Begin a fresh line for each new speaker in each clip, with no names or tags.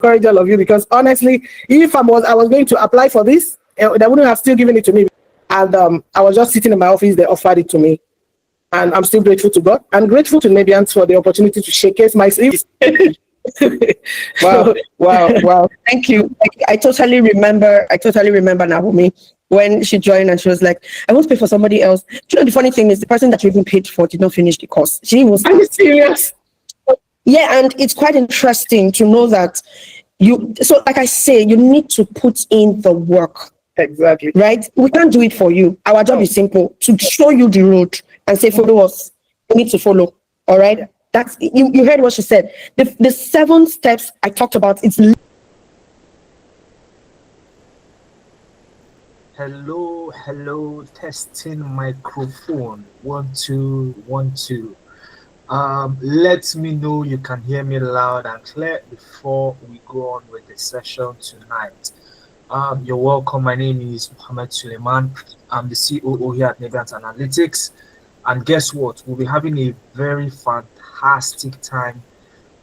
encourage all of you, because honestly, if I was going to apply for this, they wouldn't have still given it to me. And I was just sitting in my office, they offered it to me. And I'm still grateful to God. I'm grateful to Nebians for the opportunity to showcase my skills.
Wow, wow, wow. Thank you. I totally remember Naomi when she joined and she was like, I won't pay for somebody else. You know, the funny thing is the person that you even paid for did not finish the course. She was
serious.
Yeah, and it's quite interesting to know that so like I say, you need to put in the work.
Exactly.
Right? We can't do it for you. Our job is simple, to show you the road and say, follow us. You need to follow. All right? That's you heard what she said. The 7 steps I talked about, it's
Hello, testing microphone. 1 2 1 2. Let me know you can hear me loud and clear before we go on with the session tonight. You're welcome. My name is Mohammed Suleiman. I'm the COO here at Nebians Analytics. And guess what? We'll be having a very fantastic time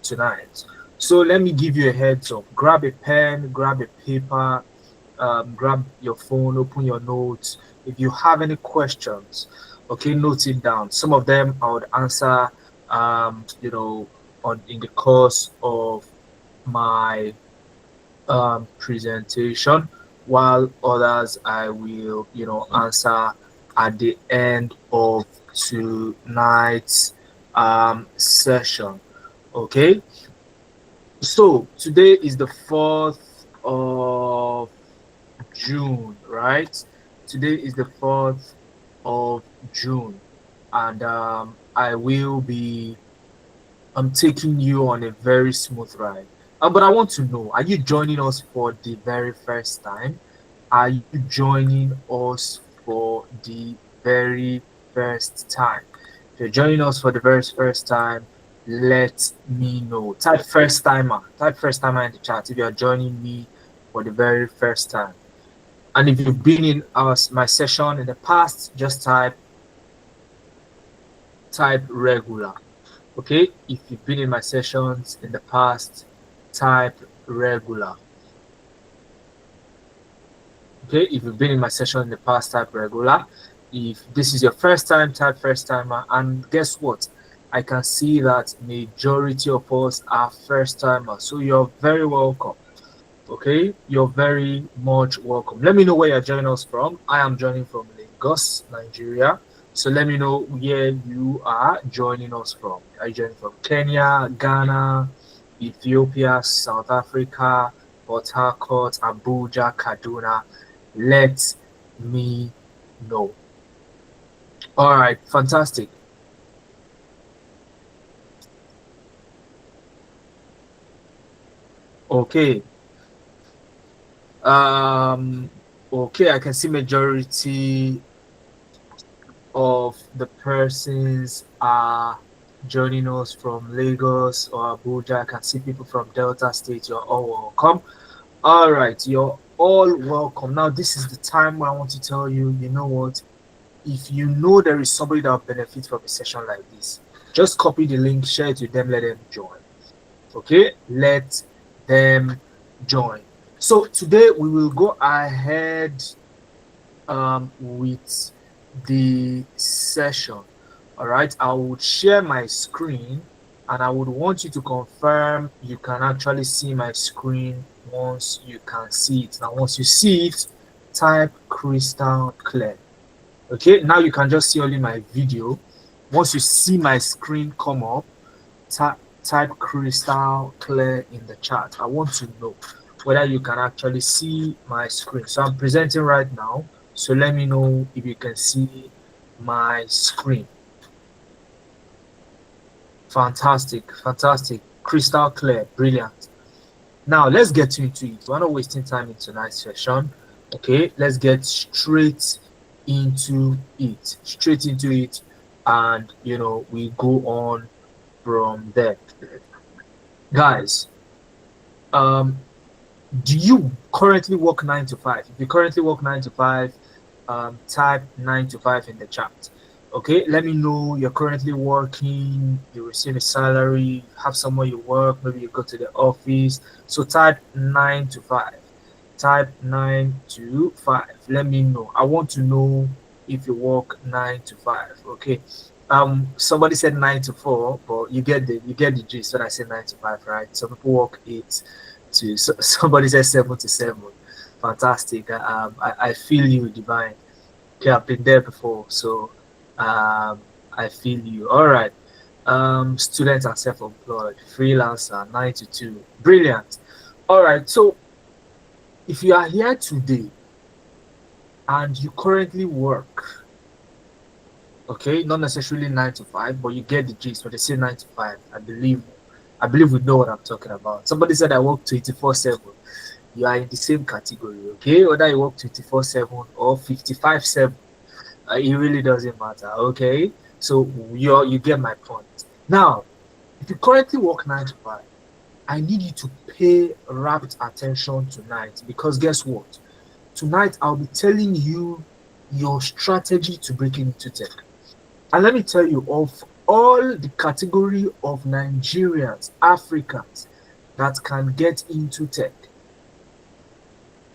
tonight. So let me give you a heads up. Grab a pen, grab a paper, grab your phone, open your notes. If you have any questions, okay, note it down. Some of them I would answer, in the course of my presentation, while others I will, answer at the end of tonight's session. Okay, so today is the 4th of June, right? Today is the 4th of June, and I will be taking you on a very smooth ride. But I want to know, are you joining us for the very first time? Are you joining us for the very first time? If you're joining us for the very first time, let me know. Type first timer in the chat if you're joining me for the very first time. And if you've been in my session in the past, just type regular. Okay, if you've been in my sessions in the past, type regular. Okay, if you've been in my session in the past, type regular. If this is your first time, type first timer. And guess what? I can see that majority of us are first timers. So you're very welcome. Okay, you're very much welcome. Let me know where you're joining us from. I am joining from Lagos, Nigeria. So let me know where you are joining us from. Are you joining from Kenya, Ghana, Ethiopia, South Africa, Port Harcourt, Abuja, Kaduna? Let me know. All right, fantastic. Okay. Okay, I can see majority of the persons are joining us from Lagos or Abuja. I can see people from Delta State. You're all welcome. All right, you're all welcome. Now, this is the time where I want to tell you, you know what? If you know there is somebody that will benefit from a session like this, just copy the link, share it with them, let them join. Okay, let them join. So today we will go ahead with the session. All right, I would share my screen and I would want you to confirm you can actually see my screen once you can see it. Now, once you see it, type crystal clear. Okay, now you can just see only my video. Once you see my screen come up, type crystal clear in the chat. I want to know whether you can actually see my screen. So I'm presenting right now. So let me know if you can see my screen. Fantastic. Crystal clear. Brilliant. Now let's get into it. We're not wasting time in tonight's session. Okay, let's get straight into it. And we go on from there. Guys, do you currently work 9 to 5? If you currently work 9 to 5, type 9 to 5 in the chat. Okay, let me know you're currently working, you receive a salary, have somewhere you work, maybe you go to the office. So type 9 to 5. Type 9 to 5. Let me know. I want to know if you work 9 to 5. Okay. Somebody said 9 to 4, but you get the gist when I say 9 to 5, right? Some people work 8 to somebody says 7 to 7. Fantastic. I feel you, divine. Okay, I've been there before, so um, I feel you. All right. Students and self-employed, freelancer, 9 to 2. Brilliant. All right. So if you are here today and you currently work, okay, not necessarily 9 to 5, but you get the gist. When they say 9 to 5, I believe we know what I'm talking about. Somebody said I work 24/7. You are in the same category, okay? Whether you work 24/7 or 55/7. It really doesn't matter. Okay, so you get my point. Now, if you currently work 9 to 5, I need you to pay rapt attention tonight, because guess what? Tonight I'll be telling you your strategy to break into tech. And let me tell you, of all the category of Nigerians, Africans that can get into tech,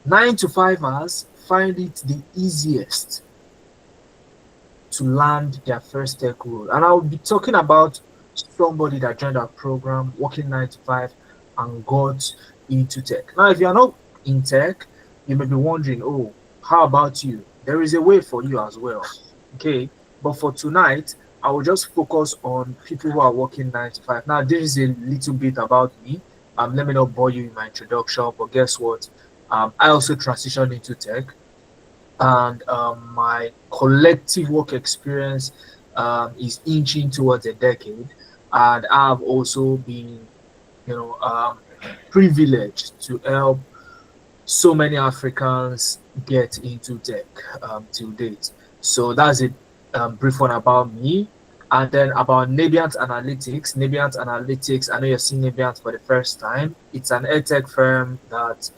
9 to 5ers find it the easiest to land their first tech role. And I'll be talking about somebody that joined our program working 9 to 5 and got into tech. Now, if you're not in tech, you may be wondering, oh, how about you? There is a way for you as well. Okay. But for tonight, I will just focus on people who are working 9 to 5. Now, this is a little bit about me. Let me not bore you in my introduction, but guess what? I also transitioned into tech, and my collective work experience is inching towards a decade, and I've also been, privileged to help so many Africans get into tech till date. So that's a brief one about me. And then about Nabiant Analytics. Nabiant Analytics, I know you're seeing Nabiant for the first time. It's an edtech firm that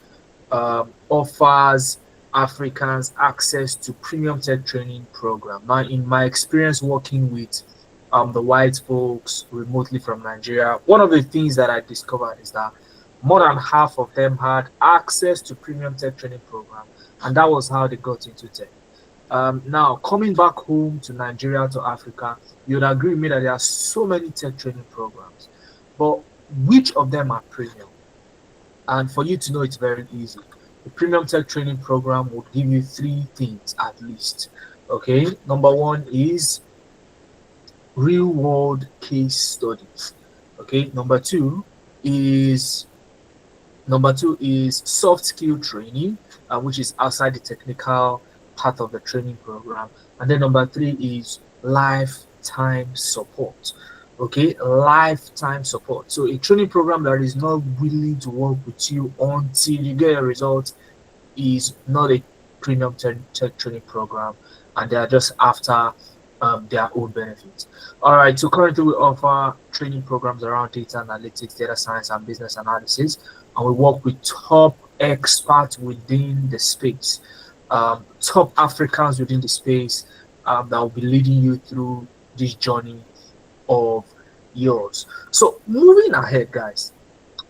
offers Africans access to premium tech training program. Now, in my experience working with the white folks remotely from Nigeria, one of the things that I discovered is that more than half of them had access to premium tech training program, and that was how they got into tech. Now, coming back home to Nigeria, to Africa, you'd agree with me that there are so many tech training programs, but which of them are premium? And for you to know, it's very easy. The premium tech training program would give you 3 things at least. Okay, number 1 is real world case studies. Okay, number 2 is soft skill training, which is outside the technical part of the training program. And then number 3 is lifetime support. Okay, lifetime support. So a training program that is not willing to work with you until you get a result is not a premium tech training program, and they are just after their own benefits. All right, so currently we offer training programs around data analytics, data science, and business analysis, and we work with top experts within the space, top Africans within the space that will be leading you through this journey of yours. So moving ahead, guys,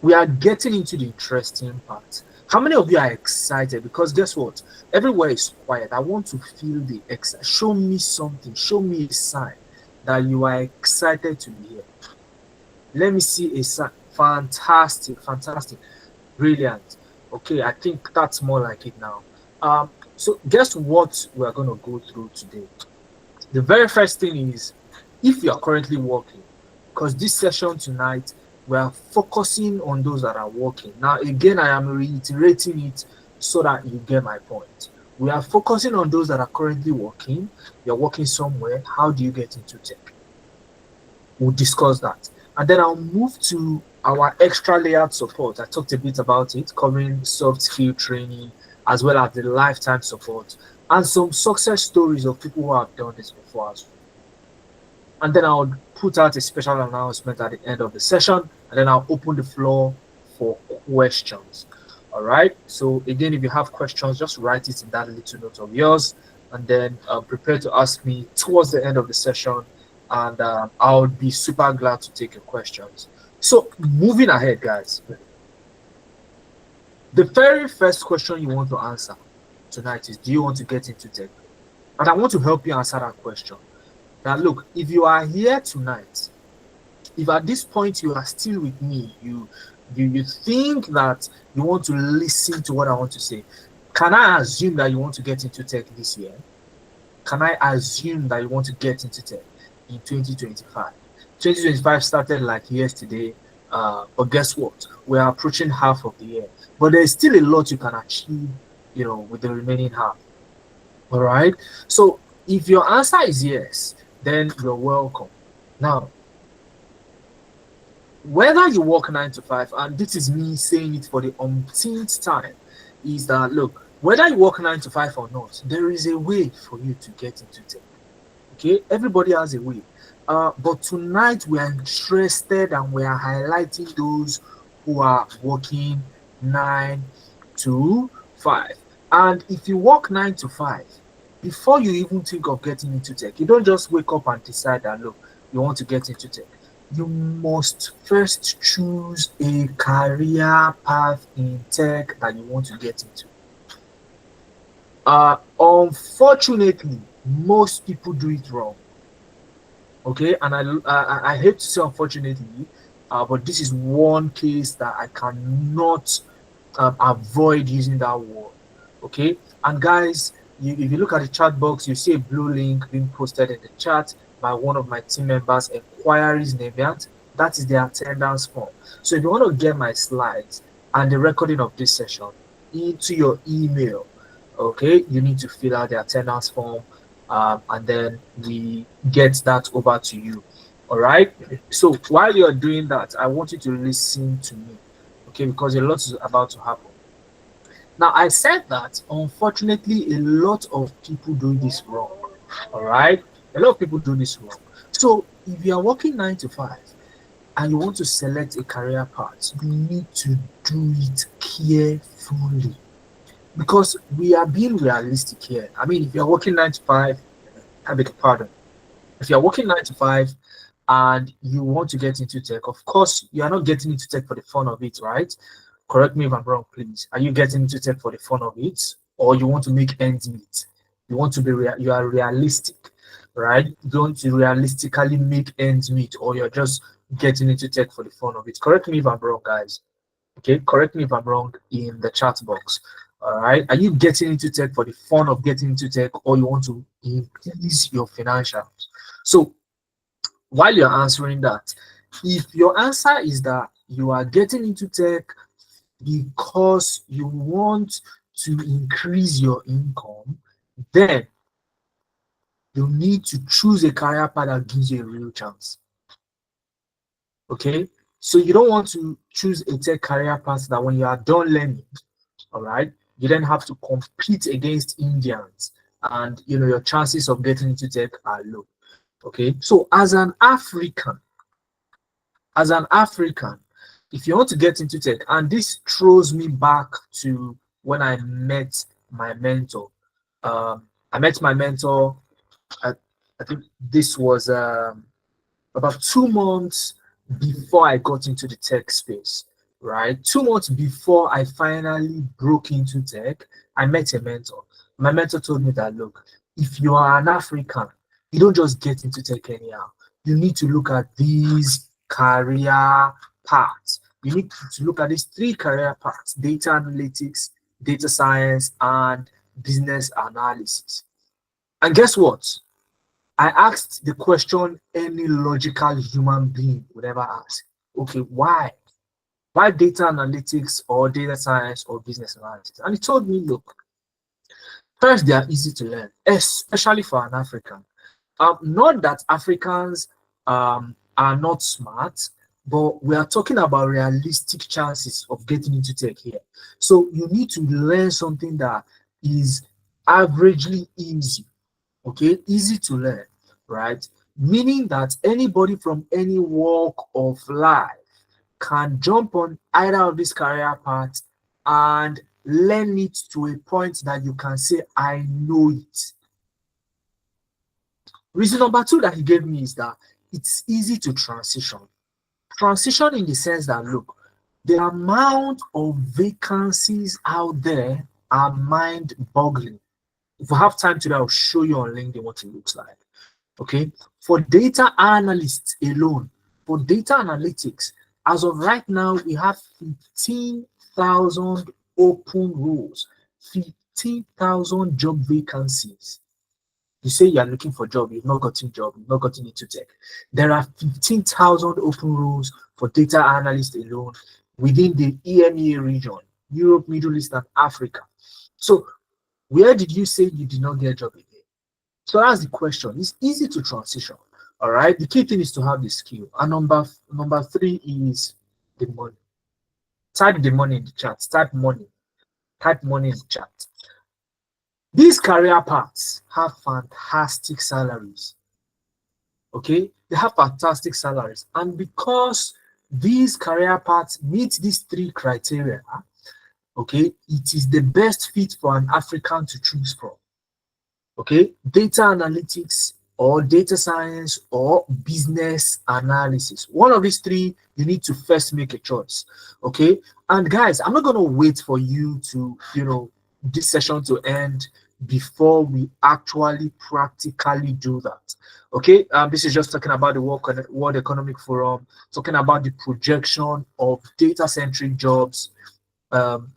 we are getting into the interesting part. How many of you are excited? Because guess what? Everywhere is quiet. I want to feel the excitement. Show me something. Show me a sign that you are excited to be here. Let me see a sign. Fantastic, fantastic, brilliant. Okay, I think that's more like it now. So guess what we are going to go through today? The very first thing is, if you are currently working, because this session tonight, we are focusing on those that are working. Now, again, I am reiterating it so that you get my point. We are focusing on those that are currently working. You're working somewhere. How do you get into tech? We'll discuss that. And then I'll move to our extra layered support. I talked a bit about it, covering soft skill training, as well as the lifetime support, and some success stories of people who have done this before as well. And then I'll put out a special announcement at the end of the session, and then I'll open the floor for questions. All right. So again, if you have questions, just write it in that little note of yours, and then prepare to ask me towards the end of the session, and I would be super glad to take your questions. So, moving ahead, guys, the very first question you want to answer tonight is, do you want to get into tech? And I want to help you answer that question. Now, look, if you are here tonight, if at this point you are still with me, you think that you want to listen to what I want to say, can I assume that you want to get into tech this year? Can I assume that you want to get into tech in 2025? 2025 started like yesterday, but guess what? We are approaching half of the year, but there's still a lot you can achieve, with the remaining half. All right. So if your answer is yes, then you're welcome. Now, whether you work 9 to 5, and this is me saying it for the umpteenth time, is that look, whether you work 9 to 5 or not, there is a way for you to get into tech. Okay, everybody has a way. But tonight we are interested and we are highlighting those who are working 9 to 5. And if you work 9 to 5, before you even think of getting into tech, you don't just wake up and decide that look, you want to get into tech. You must first choose a career path in tech that you want to get into. Unfortunately, most people do it wrong. Okay, and I hate to say unfortunately, but this is one case that I cannot avoid using that word. Okay, and guys, if you look at the chat box, you see a blue link being posted in the chat by one of my team members, Enquiries Neviant. That is the attendance form. So if you want to get my slides and the recording of this session into your email, okay, you need to fill out the attendance form, and then we get that over to you. All right. So while you're doing that, I want you to listen to me, okay, because a lot is about to happen. Now, I said that unfortunately, a lot of people do this wrong. All right, a lot of people do this wrong. So if you are working 9 to 5 and you want to select a career path, you need to do it carefully, because we are being realistic here. I mean, if you're working 9 to 5, I beg your pardon. If you're working 9 to 5 and you want to get into tech, of course, you are not getting into tech for the fun of it, right? Correct me if I'm wrong, please. Are you getting into tech for the fun of it, or you want to make ends meet? You want to be you are realistic, right? You want to realistically make ends meet, or you're just getting into tech for the fun of it. Correct me if I'm wrong, guys. Okay, correct me if I'm wrong in the chat box. All right, are you getting into tech for the fun of getting into tech, or you want to increase your financials? So while you're answering that, if your answer is that you are getting into tech because you want to increase your income, then you need to choose a career path that gives you a real chance. Okay, so you don't want to choose a tech career path that when you are done learning, all right, you then have to compete against Indians, and your chances of getting into tech are low. Okay, so as an African, if you want to get into tech, and this throws me back to when I met my mentor. I met my mentor, I think this was about 2 months before I got into the tech space, right? 2 months before I finally broke into tech, I met a mentor. My mentor told me that, look, if you are an African, you don't just get into tech anyhow. You need to look at these career paths. You need to look at these 3 career paths: data analytics, data science, and business analysis. And guess what? I asked the question any logical human being would ever ask. Okay, why? Why data analytics or data science or business analysis? And he told me, look, first, they are easy to learn, especially for an African. Not that Africans are not smart, but we are talking about realistic chances of getting into tech here. So you need to learn something that is averagely easy. Okay, easy to learn, right? Meaning that anybody from any walk of life can jump on either of these career paths and learn it to a point that you can say, I know it. Reason number two that he gave me is that it's easy to transition. Transition in the sense that, look, the amount of vacancies out there are mind-boggling. If we have time today, I'll show you on LinkedIn what it looks like. Okay, for data analysts alone, for data analytics, as of right now, we have 15,000 open roles, 15,000 job vacancies. You say you are looking for a job, you've not gotten a job, you've not gotten into tech. There are 15,000 open roles for data analysts alone within the EMEA region, Europe, Middle East, and Africa. So where did you say you did not get a job again? So that's the question. It's easy to transition. All right. The key thing is to have the skill. And number three is the money. Type the money in the chat. Type money. Type money in the chat. These career paths have fantastic salaries. Okay, they have fantastic salaries, and because these career paths meet these three criteria, okay, it is the best fit for an African to choose from. Okay, data analytics or data science or business analysis. One of these three, you need to first make a choice. Okay, and guys, I'm not going to wait for you to, this session to end before we actually practically do that. Okay, this is just talking about the World Economic Forum, talking about the projection of data-centric jobs, in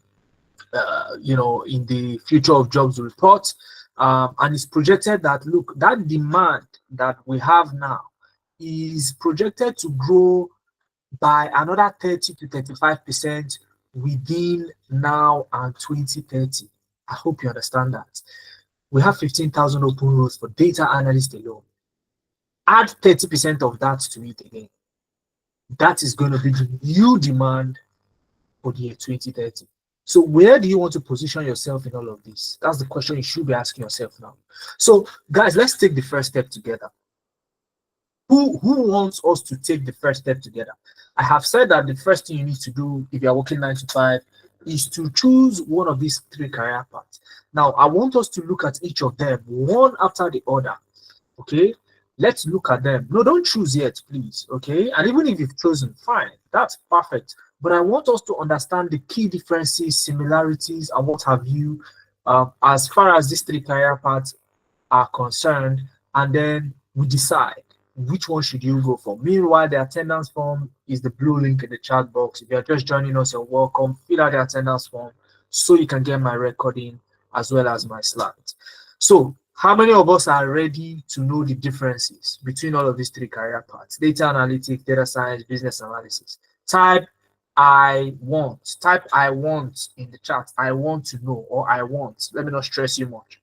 the future of jobs report. And it's projected that, look, that demand that we have now is projected to grow by another 30 to 35% within now and 2030. I hope you understand that. We have 15,000 open roles for data analysts alone. Add 30% of that to it again. That is going to be the new demand for the year 2030. So where do you want to position yourself in all of this? That's the question you should be asking yourself now. So guys, let's take the first step together. Who wants us to take the first step together? I have said that the first thing you need to do if you're working 9 to 5 is to choose one of these three career paths. Now, I want us to look at each of them one after the other. Okay, let's look at them. No, don't choose yet, please. Okay, and even if you've chosen, fine, that's perfect. But I want us to understand the key differences, similarities, and what have you, as far as these three career paths are concerned, and then we decide which one should you go for. Meanwhile, the attendance form is the blue link in the chat box. If you're just joining us, you're welcome. Fill out the attendance form so you can get my recording as well as my slides. So how many of us are ready to know the differences between all of these three career paths? Data analytics, data science, business analysis. Type I want. Type I want in the chat. I want to know, or I want. Let me not stress you much.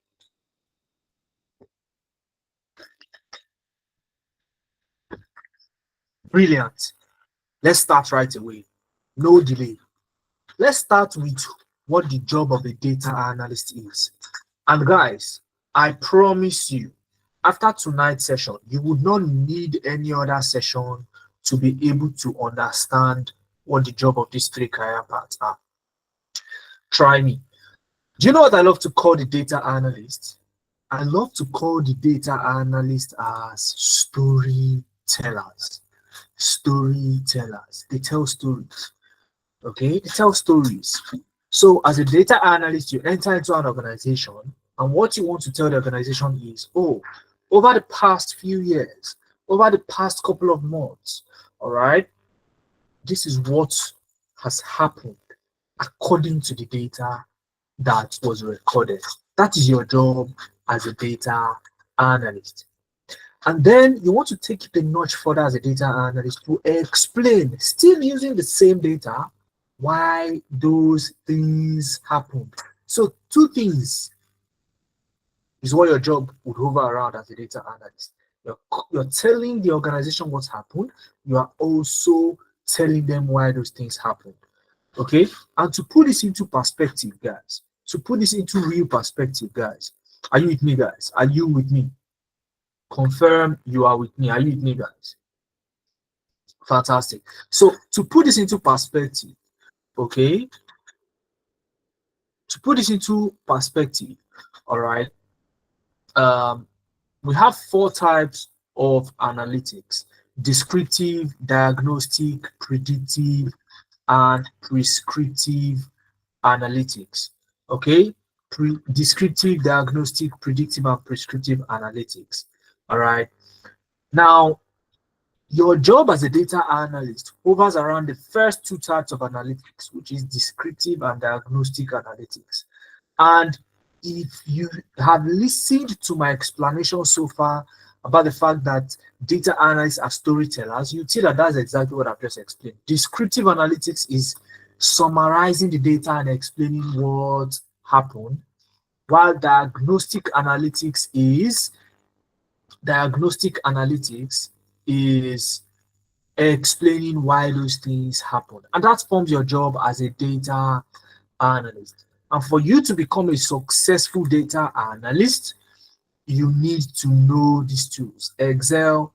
Brilliant. Let's start right away. No delay. Let's start with what the job of a data analyst is. And guys, I promise you, after tonight's session, you would not need any other session to be able to understand what the job of these three career paths are. Try me. Do you know what I love to call the data analyst? I love to call the data analyst as storytellers. Storytellers. They tell stories. Okay, they tell stories. So as a data analyst, you enter into an organization, and what you want to tell the organization is, oh, over the past few years, over the past couple of months, all right, this is what has happened according to the data that was recorded. That is your job as a data analyst. And then you want to take it a notch further as a data analyst to explain, still using the same data, why those things happened. So two things is what your job would hover around as a data analyst. You're telling the organization what's happened. You are also telling them why those things happened. Okay? And to put this into perspective, guys, to put this into real perspective, guys, are you with me, guys? Are you with me? Confirm you are with me. Are you with me, guys? Fantastic. So to put this into perspective, okay, to put this into perspective, all right, we have 4 types of analytics: descriptive, diagnostic, predictive, and prescriptive analytics. Okay, descriptive, diagnostic, predictive, and prescriptive analytics. All right. Now, your job as a data analyst hovers around the first 2 types of analytics, which is descriptive and diagnostic analytics. And if you have listened to my explanation so far about the fact that data analysts are storytellers, you see that that's exactly what I've just explained. Descriptive analytics is summarizing the data and explaining what happened, while diagnostic analytics is explaining why those things happen. And that forms your job as a data analyst. And for you to become a successful data analyst, you need to know these tools: Excel,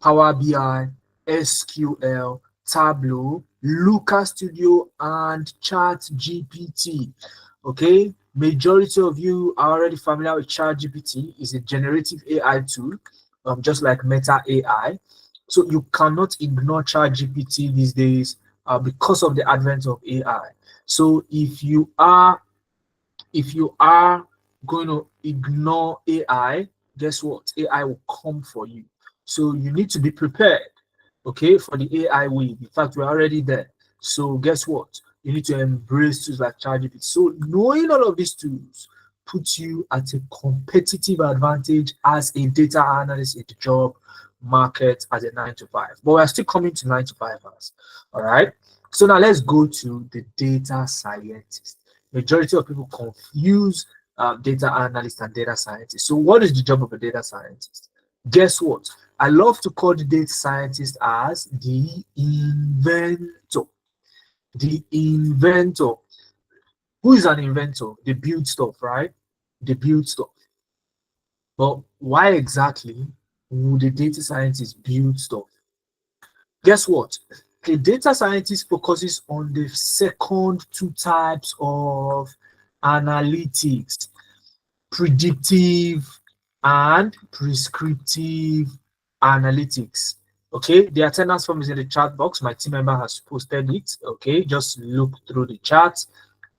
Power BI, SQL, Tableau, Looker Studio, and ChatGPT. Okay, majority of you are already familiar with ChatGPT. It's a generative AI tool, just like Meta AI. So you cannot ignore ChatGPT these days because of the advent of AI. So if you are going to ignore AI, guess what? AI will come for you. So you need to be prepared, okay, for the AI wave. In fact, we're already there. So guess what? You need to embrace tools like ChatGPT. So knowing all of these tools puts you at a competitive advantage as a data analyst in the job market as a 9-to-5. But we're still coming to 9-to-5ers. All right. So now let's go to the data scientist. Majority of people confuse data analyst and data scientist. So what is the job of a data scientist? Guess what? I love to call the data scientist as the inventor. The inventor. Who is an inventor? They build stuff, right? They build stuff. But why exactly would a data scientist build stuff? Guess what? A data scientist focuses on the second 2 types of analytics: predictive and prescriptive analytics. Okay, the attendance form is in the chat box. My team member has posted it. Okay, just look through the chat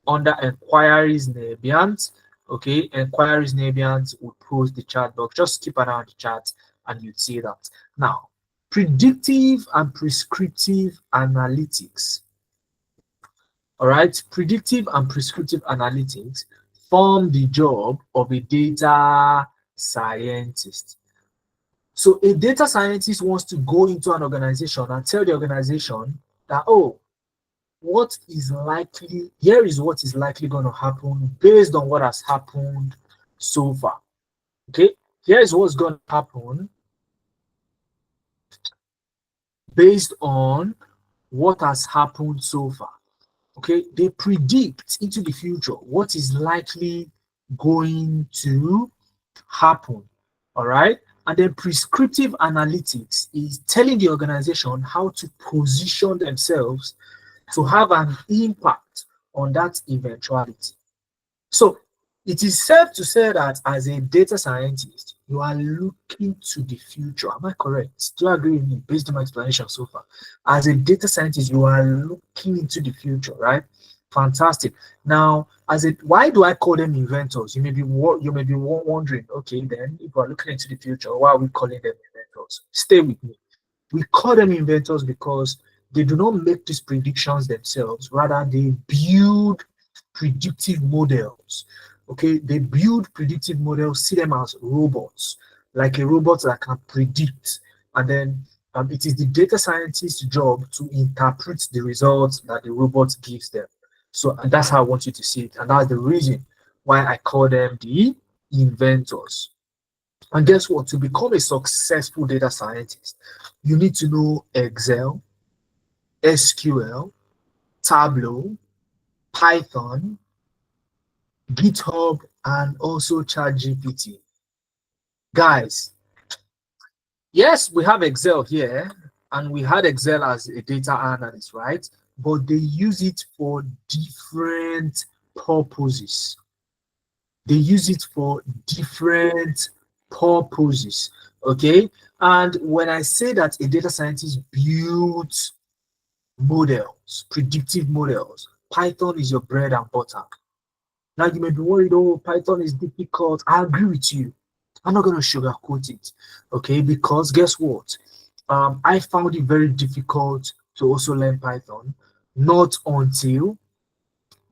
under Enquiries Nebiant. Okay, Enquiries Nebiant will post the chat box. Just keep an eye on the chat and you'd see that. Now, predictive and prescriptive analytics. All right, predictive and prescriptive analytics form the job of a data scientist. So a data scientist wants to go into an organization and tell the organization that, oh, what is likely, here is what is likely going to happen based on what has happened so far. Okay, here is what's going to happen based on what has happened so far. Okay, they predict into the future what is likely going to happen. All right, and then prescriptive analytics is telling the organization how to position themselves to have an impact on that eventuality. So it is safe to say that as a data scientist, you are looking to the future. Am I correct? Do you agree with me based on my explanation so far? As a data scientist, you are looking into the future, right? Fantastic. Now, why do I call them inventors? You may be wondering, okay, then if we're looking into the future, why are we calling them inventors? Stay with me. We call them inventors because they do not make these predictions themselves. Rather, they build predictive models. Okay, they build predictive models, see them as robots, like a robot that can predict. And then it is the data scientist's job to interpret the results that the robot gives them. So that's how I want you to see it. And that's the reason why I call them the inventors. And guess what? To become a successful data scientist, you need to know Excel, SQL, Tableau, Python, GitHub, and also ChatGPT. Guys, yes, we have Excel here, and we had Excel as a data analyst, right? But they use it for different purposes. They use it for different purposes. Okay, and when I say that a data scientist builds models, predictive models, Python is your bread and butter. Now you may be worried, oh, Python is difficult. I agree with you. I'm not going to sugarcoat it, okay? Because guess what? I found it very difficult to also learn Python, not until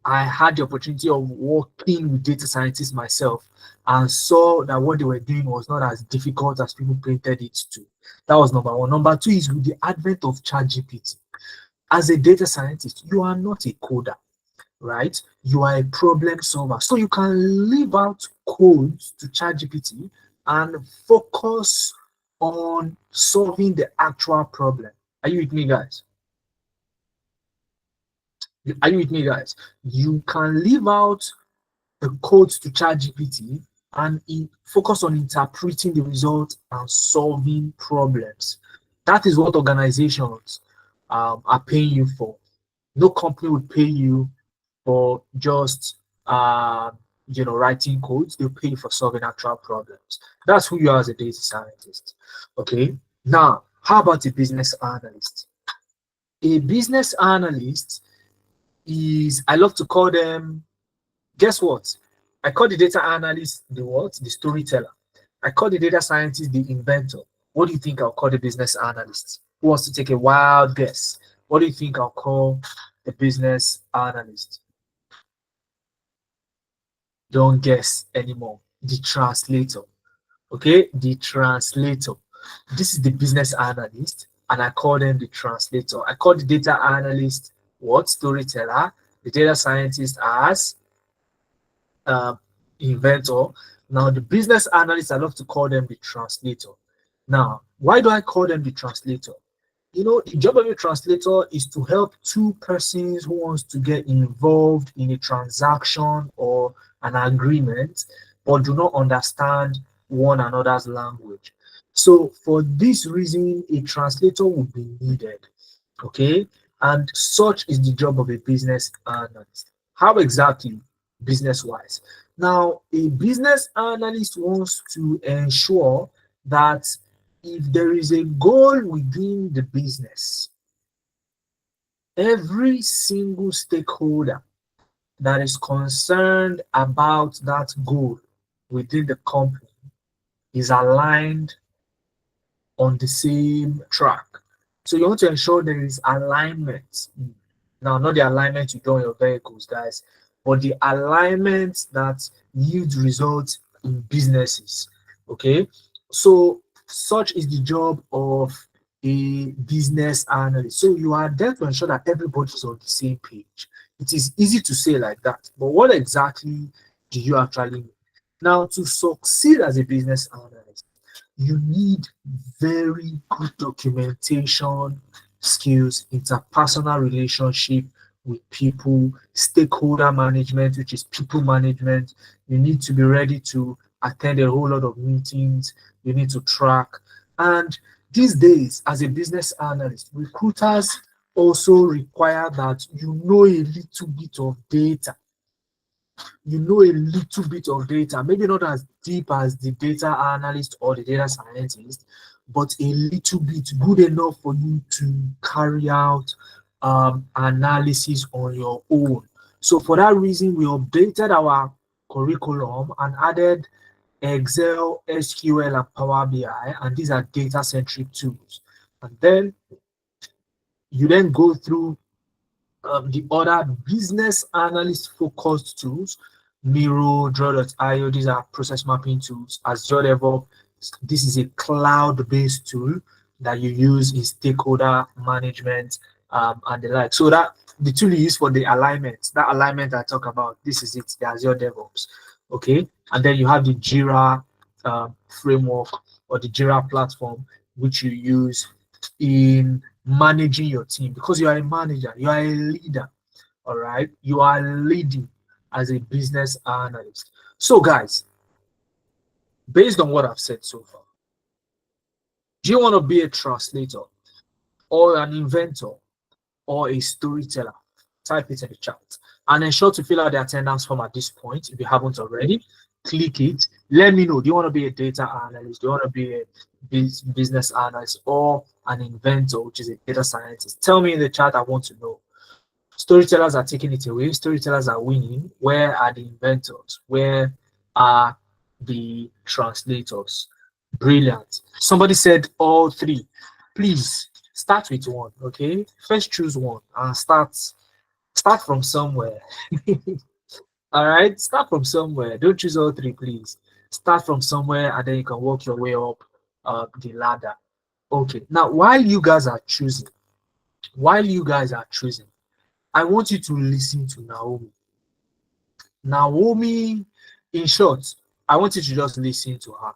I had the opportunity of working with data scientists myself and saw that what they were doing was not as difficult as people painted it to. That was number one. Number two is with the advent of ChatGPT. As a data scientist, you are not a coder, right? You are a problem solver. So you can leave out codes to ChatGPT and focus on solving the actual problem. Are you with me, guys? Are you with me, guys? You can leave out the codes to ChatGPT and focus on interpreting the results and solving problems. That is what organizations are paying you for. No company would pay you for just writing codes. They'll pay you for solving actual problems. That's who you are as a data scientist. Okay. Now, how about a business analyst? A business analyst is, I love to call them, guess what? I call the data analyst the what? The storyteller. I call the data scientist the inventor. What do you think I'll call the business analyst? Who wants to take a wild guess? What do you think I'll call the business analyst? Don't guess anymore. The translator. Okay, the translator. This is the business analyst, and I call them the translator. I call the data analyst what? Storyteller. The data scientist as inventor. Now, the business analyst, I love to call them the translator. Now, why do I call them the translator? You know, the job of a translator is to help two persons who wants to get involved in a transaction or an agreement, but do not understand one another's language. So for this reason, a translator will be needed. Okay, and such is the job of a business analyst. How exactly business-wise? Now, a business analyst wants to ensure that if there is a goal within the business, every single stakeholder that is concerned about that goal within the company is aligned on the same track. So you want to ensure there is alignment. Now, not the alignment you do on your vehicles, guys, but the alignment that yields results in businesses. Okay, so such is the job of a business analyst. So you are there to ensure that everybody is on the same page. It is easy to say like that, but what exactly do you actually mean? Now, to succeed as a business analyst, you need very good documentation skills, interpersonal relationship with people, stakeholder management, which is people management. You need to be ready to attend a whole lot of meetings. You need to track. And these days, as a business analyst, recruiters also require that you know a little bit of data. You know a little bit of data, maybe not as deep as the data analyst or the data scientist, but a little bit good enough for you to carry out analysis on your own. So for that reason, we updated our curriculum and added Excel, SQL, and Power BI, and these are data-centric tools. And then you then go through the other business analyst focused tools, Miro, Draw.io, these are process mapping tools. Azure DevOps, this is a cloud-based tool that you use in stakeholder management and the like. So that the tool you use for the alignment, that alignment I talk about, this is it, the Azure DevOps. Okay, and then you have the Jira framework or the Jira platform, which you use in managing your team, because you are a manager, you are a leader. All right, you are leading as a business analyst. So guys, based on what I've said so far, do you want to be a translator or an inventor or a storyteller? Type it in the chat and ensure to fill out the attendance form at this point. If you haven't already, click it Let me know. Do you want to be a data analyst? Do you want to be a business analyst or an inventor, which is a data scientist? Tell me in the chat. I want to know. Storytellers are taking it away. Storytellers are winning. Where are the inventors? Where are the translators? Brilliant. Somebody said all three. Please start with one, okay? First choose one and start from somewhere. All right, start from somewhere. Don't choose all three, please. Start from somewhere and then you can work your way up the ladder. Okay, now while you guys are choosing, I want you to listen to Naomi. Naomi, in short, I want you to just listen to her.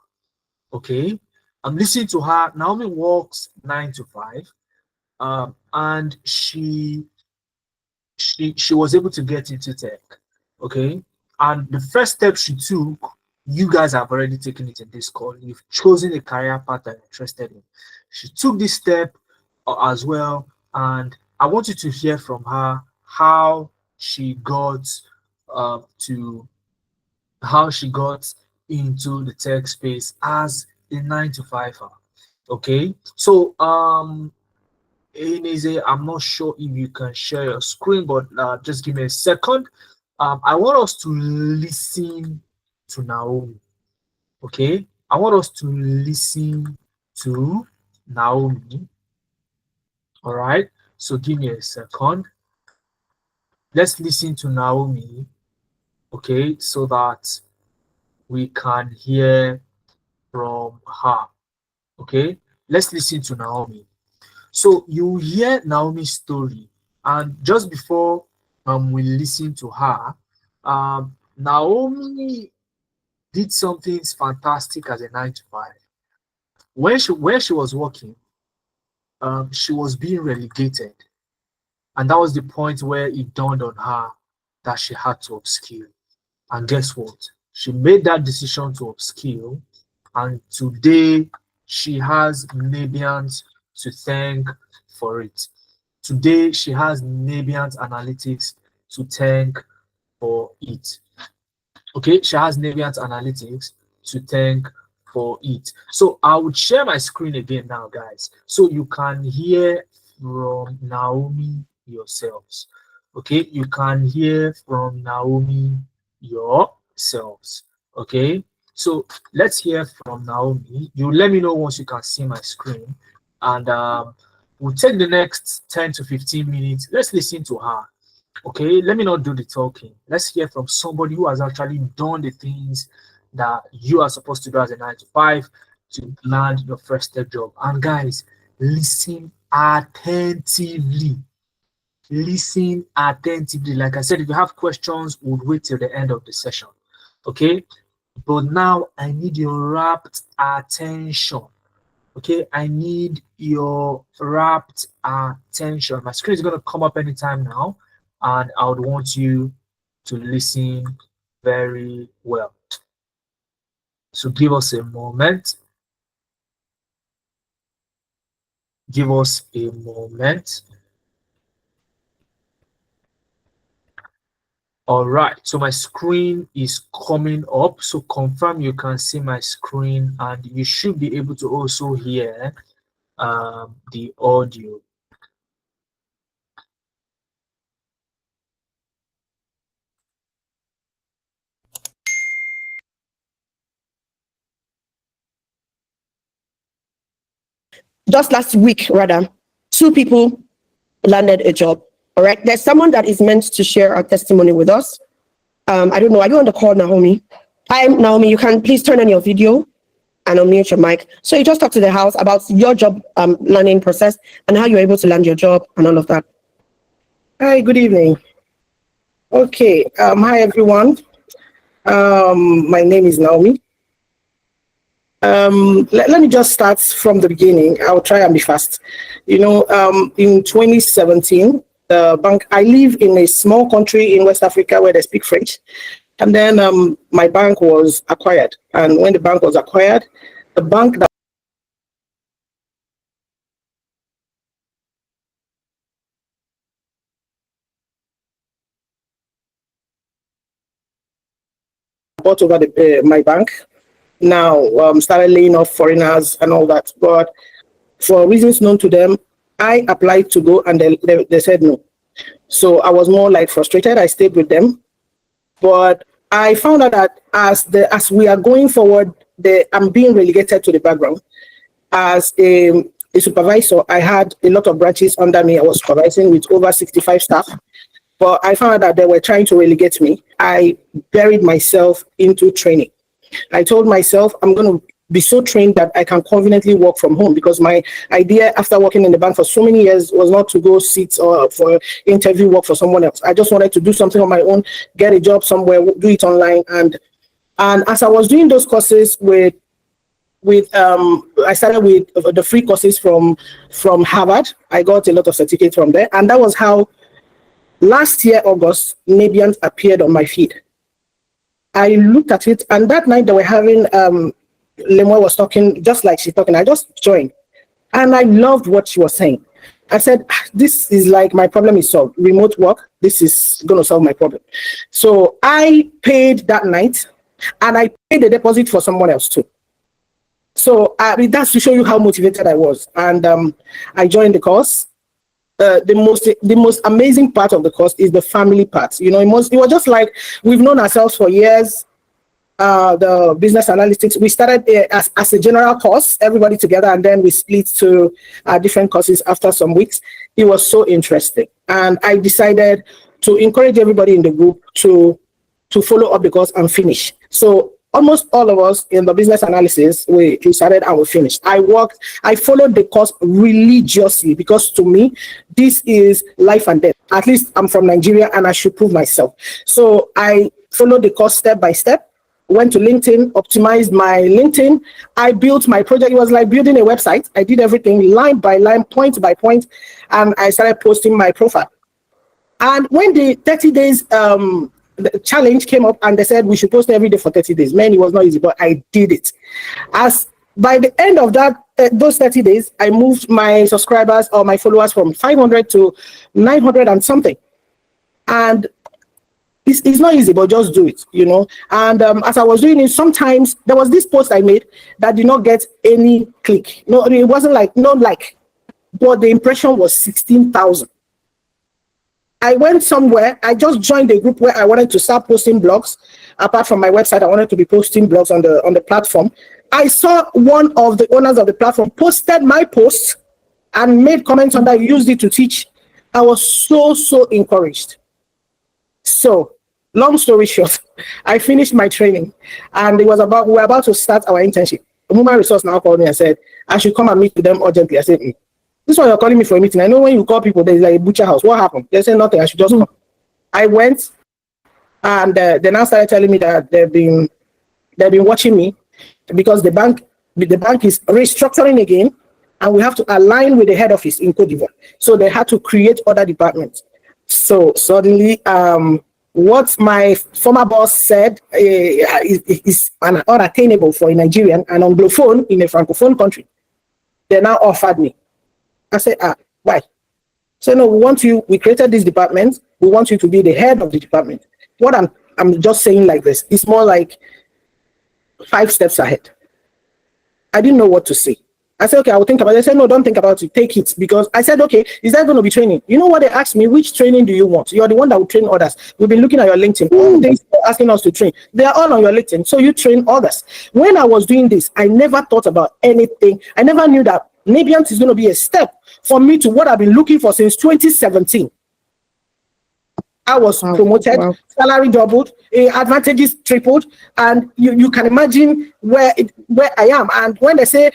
Okay, I'm listening to her. Naomi works 9 to 5, and she was able to get into tech. Okay, and the first step she took, you guys have already taken it in this call. You've chosen a career path that you're interested in. She took this step as well, and I want you to hear from her how she got to how she got into the tech space as a 9 to 5. Okay, so Inize, I'm not sure if you can share your screen, but just give me a second. I want us to listen to Naomi. Okay, I want us to listen to Naomi. All right, so give me a second. Let's listen to Naomi. Okay, so that we can hear from her. Okay, let's listen to Naomi. So you hear Naomi's story, and just before we listen to her, Naomi did something fantastic as a 9 to 5. Where she was working, she was being relegated, and that was the point where it dawned on her that she had to upskill. And guess what? She made that decision to upskill, and today she has Nabians to thank for it. Today she has Nabians Analytics to thank for it. Okay, she has Nabians Analytics to thank for it. So I would share my screen again now, guys, so you can hear from Naomi yourselves. Okay, you can hear from Naomi yourselves. Okay, so let's hear from Naomi. You let me know once you can see my screen, and we'll take the next 10 to 15 minutes. Let's listen to her. Okay, let me not do the talking. Let's hear from somebody who has actually done the things that you are supposed to do as a 9 to 5 to land your first tech job. And guys, listen attentively. Listen attentively. Like I said, if you have questions, we'll wait till the end of the session. Okay, but now I need your rapt attention. Okay, I need your rapt attention. My screen is going to come up anytime now, and I would want you to listen very well. So give us a moment. Give us a moment. All right, so my screen is coming up. So confirm you can see my screen, and you should be able to also hear the audio.
Just last week, rather, 2 people landed a job. All right. There's someone that is meant to share our testimony with us. I don't know. Are you on the call, Naomi? Hi, Naomi. You can please turn on your video and unmute your mic. So you just talk to the house about your job learning process and how you're able to land your job and all of that.
Hi, good evening. Okay, hi everyone. My name is Naomi. Let me just start from the beginning. I'll try and be fast. You know, in 2017, the bank, I live in a small country in West Africa where they speak French. And then my bank was acquired. And when the bank was acquired, the bank that bought over my bank now started laying off foreigners and all that. But for reasons known to them, I applied to go and they said no. So I was more like frustrated. I stayed with them. But I found out that as we are going forward, I'm being relegated to the background. As a supervisor, I had a lot of branches under me. I was supervising with over 65 staff. But I found out that they were trying to relegate me. I buried myself into training. I told myself I'm going to be so trained that I can conveniently work from home, because my idea after working in the bank for so many years was not to go sit or for interview work for someone else. I just wanted to do something on my own, get a job somewhere, do it online. And as I was doing those courses I started with the free courses from Harvard. I got a lot of certificates from there. And that was how last year, August, Nabians appeared on my feed. I looked at it, and that night they were having, Lemoy was talking just like she's talking. I just joined, and I loved what she was saying. I said, this is like my problem is solved. Remote work, this is going to solve my problem. So I paid that night, and I paid the deposit for someone else too. So that's to show you how motivated I was. And I joined the course. The most amazing part of the course is the family part. You know, it was just like we've known ourselves for years. The business analytics, we started as a general course, everybody together, and then we split to different courses after some weeks. It was so interesting. And I decided to encourage everybody in the group to follow up the course and finish. So almost all of us in the business analysis, we started and we finished. I followed the course religiously, because to me, this is life and death. At least I'm from Nigeria and I should prove myself. So I followed the course step by step, went to LinkedIn, optimized my LinkedIn. I built my project. It was like building a website. I did everything line by line, point by point, and I started posting my profile. And when the 30 days, the challenge came up and they said we should post every day for 30 days. Man, it was not easy, but I did it. As by the end of that, those 30 days, I moved my subscribers or my followers from 500 to 900 and something. And it's not easy, but just do it, you know. And as I was doing it, sometimes there was this post I made that did not get any click. No, it wasn't like, no like, but the impression was 16,000. I went somewhere, I just joined a group where I wanted to start posting blogs. Apart from my website, I wanted to be posting blogs on the platform. I saw one of the owners of the platform posted my post and made comments on that, used it to teach. I was so encouraged. So, long story short, I finished my training, and we were about to start our internship. The human resource now called me and said, I should come and meet with them urgently. I said, this one you're calling me for a meeting. I know when you call people, there's like a butcher house. What happened? They said nothing. I should just come. I went, and they now started telling me that they've been watching me, because the bank is restructuring again, and we have to align with the head office in Cote d'Ivoire. So they had to create other departments. So suddenly, what my former boss said is unattainable for a Nigerian and Anglophone in a Francophone country. They now offered me. I said, why? So no, we created this department. We want you to be the head of the department. What I'm just saying like this, it's more like 5 steps ahead. I didn't know what to say. I said, okay, I will think about it. They said, no, don't think about it. Take it. Because I said, okay, is that going to be training? You know what they asked me? Which training do you want? You're the one that will train others. We've been looking at your LinkedIn. All things asking us to train. They are all on your LinkedIn. So you train others. When I was doing this, I never thought about anything. I never knew that Nabians is going to be a step for me to what I've been looking for since 2017. I was promoted, salary doubled, advantages tripled, and you can imagine where I am. And when they say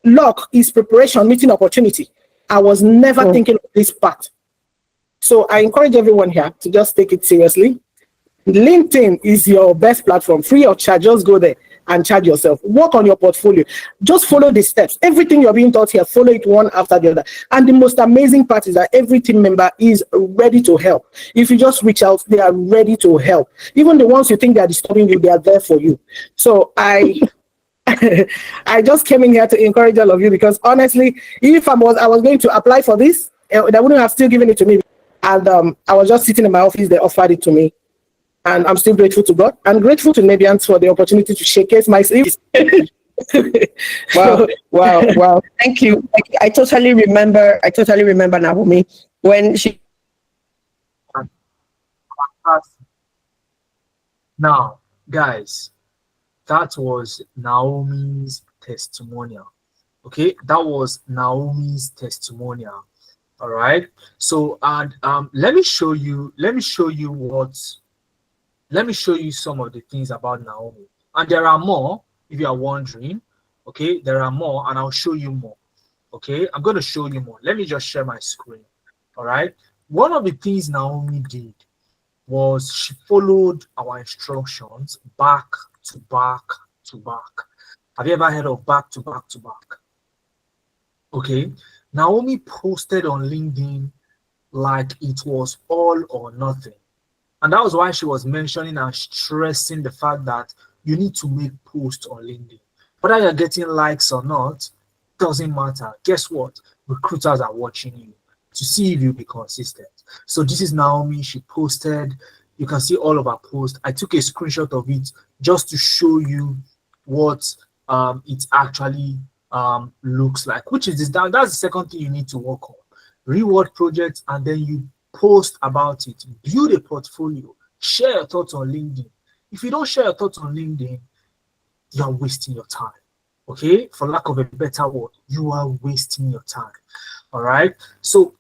luck is preparation meeting opportunity, I was never thinking of this part. So I encourage everyone here to just take it seriously. LinkedIn is your best platform, free of charge. Just go there and charge yourself. Work on your portfolio. Just follow the steps. Everything you're being taught here, follow it one after the other. And the most amazing part is that every team member is ready to help. If you just reach out, they are ready to help. Even the ones you think they are disturbing you, they are there for you. So I just came in here to encourage all of you, because honestly, if I was going to apply for this, they wouldn't have still given it to me. And I was just sitting in my office, they offered it to me. And I'm still grateful to God and grateful to Nebians for the opportunity to showcase my skills.
Wow, wow, wow. Thank you. I totally remember Naomi when she
Now, guys, that was Naomi's testimonial. Okay, that was Naomi's testimonial. All right. So, and let me show you some of the things about Naomi. And there are more if you are wondering. Okay, there are more, and I'll show you more. Okay, I'm going to show you more. Let me just share my screen. All right. One of the things Naomi did was she followed our instructions back to back to back. Have you ever heard of back to back to back? Okay. Naomi posted on LinkedIn like it was all or nothing. And that was why she was mentioning and stressing the fact that you need to make posts on LinkedIn. Whether you're getting likes or not, doesn't matter. Guess what? Recruiters are watching you to see if you'll be consistent. So this is Naomi. She posted. You can see all of her posts. I took a screenshot of it just to show you what it actually looks like. Which is this? That's the second thing you need to work on. Reward projects, and then you post about it. Build a portfolio. Share your thoughts on LinkedIn. If you don't share your thoughts on LinkedIn, you are wasting your time. Okay, for lack of a better word, you are wasting your time. All right. So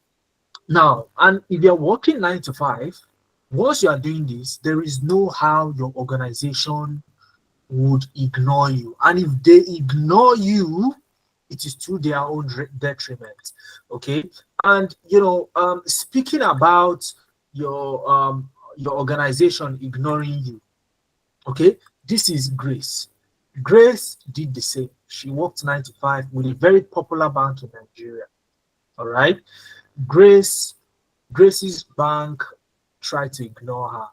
now, and if you're working 9 to 5, once you are doing this, there is no how your organization would ignore you. And if they ignore you, it is to their own detriment. Okay. And speaking about your organization ignoring you, okay, this is Grace. Grace did the same. She worked 9 to 5 with a very popular bank in Nigeria. All right. Grace's bank tried to ignore her.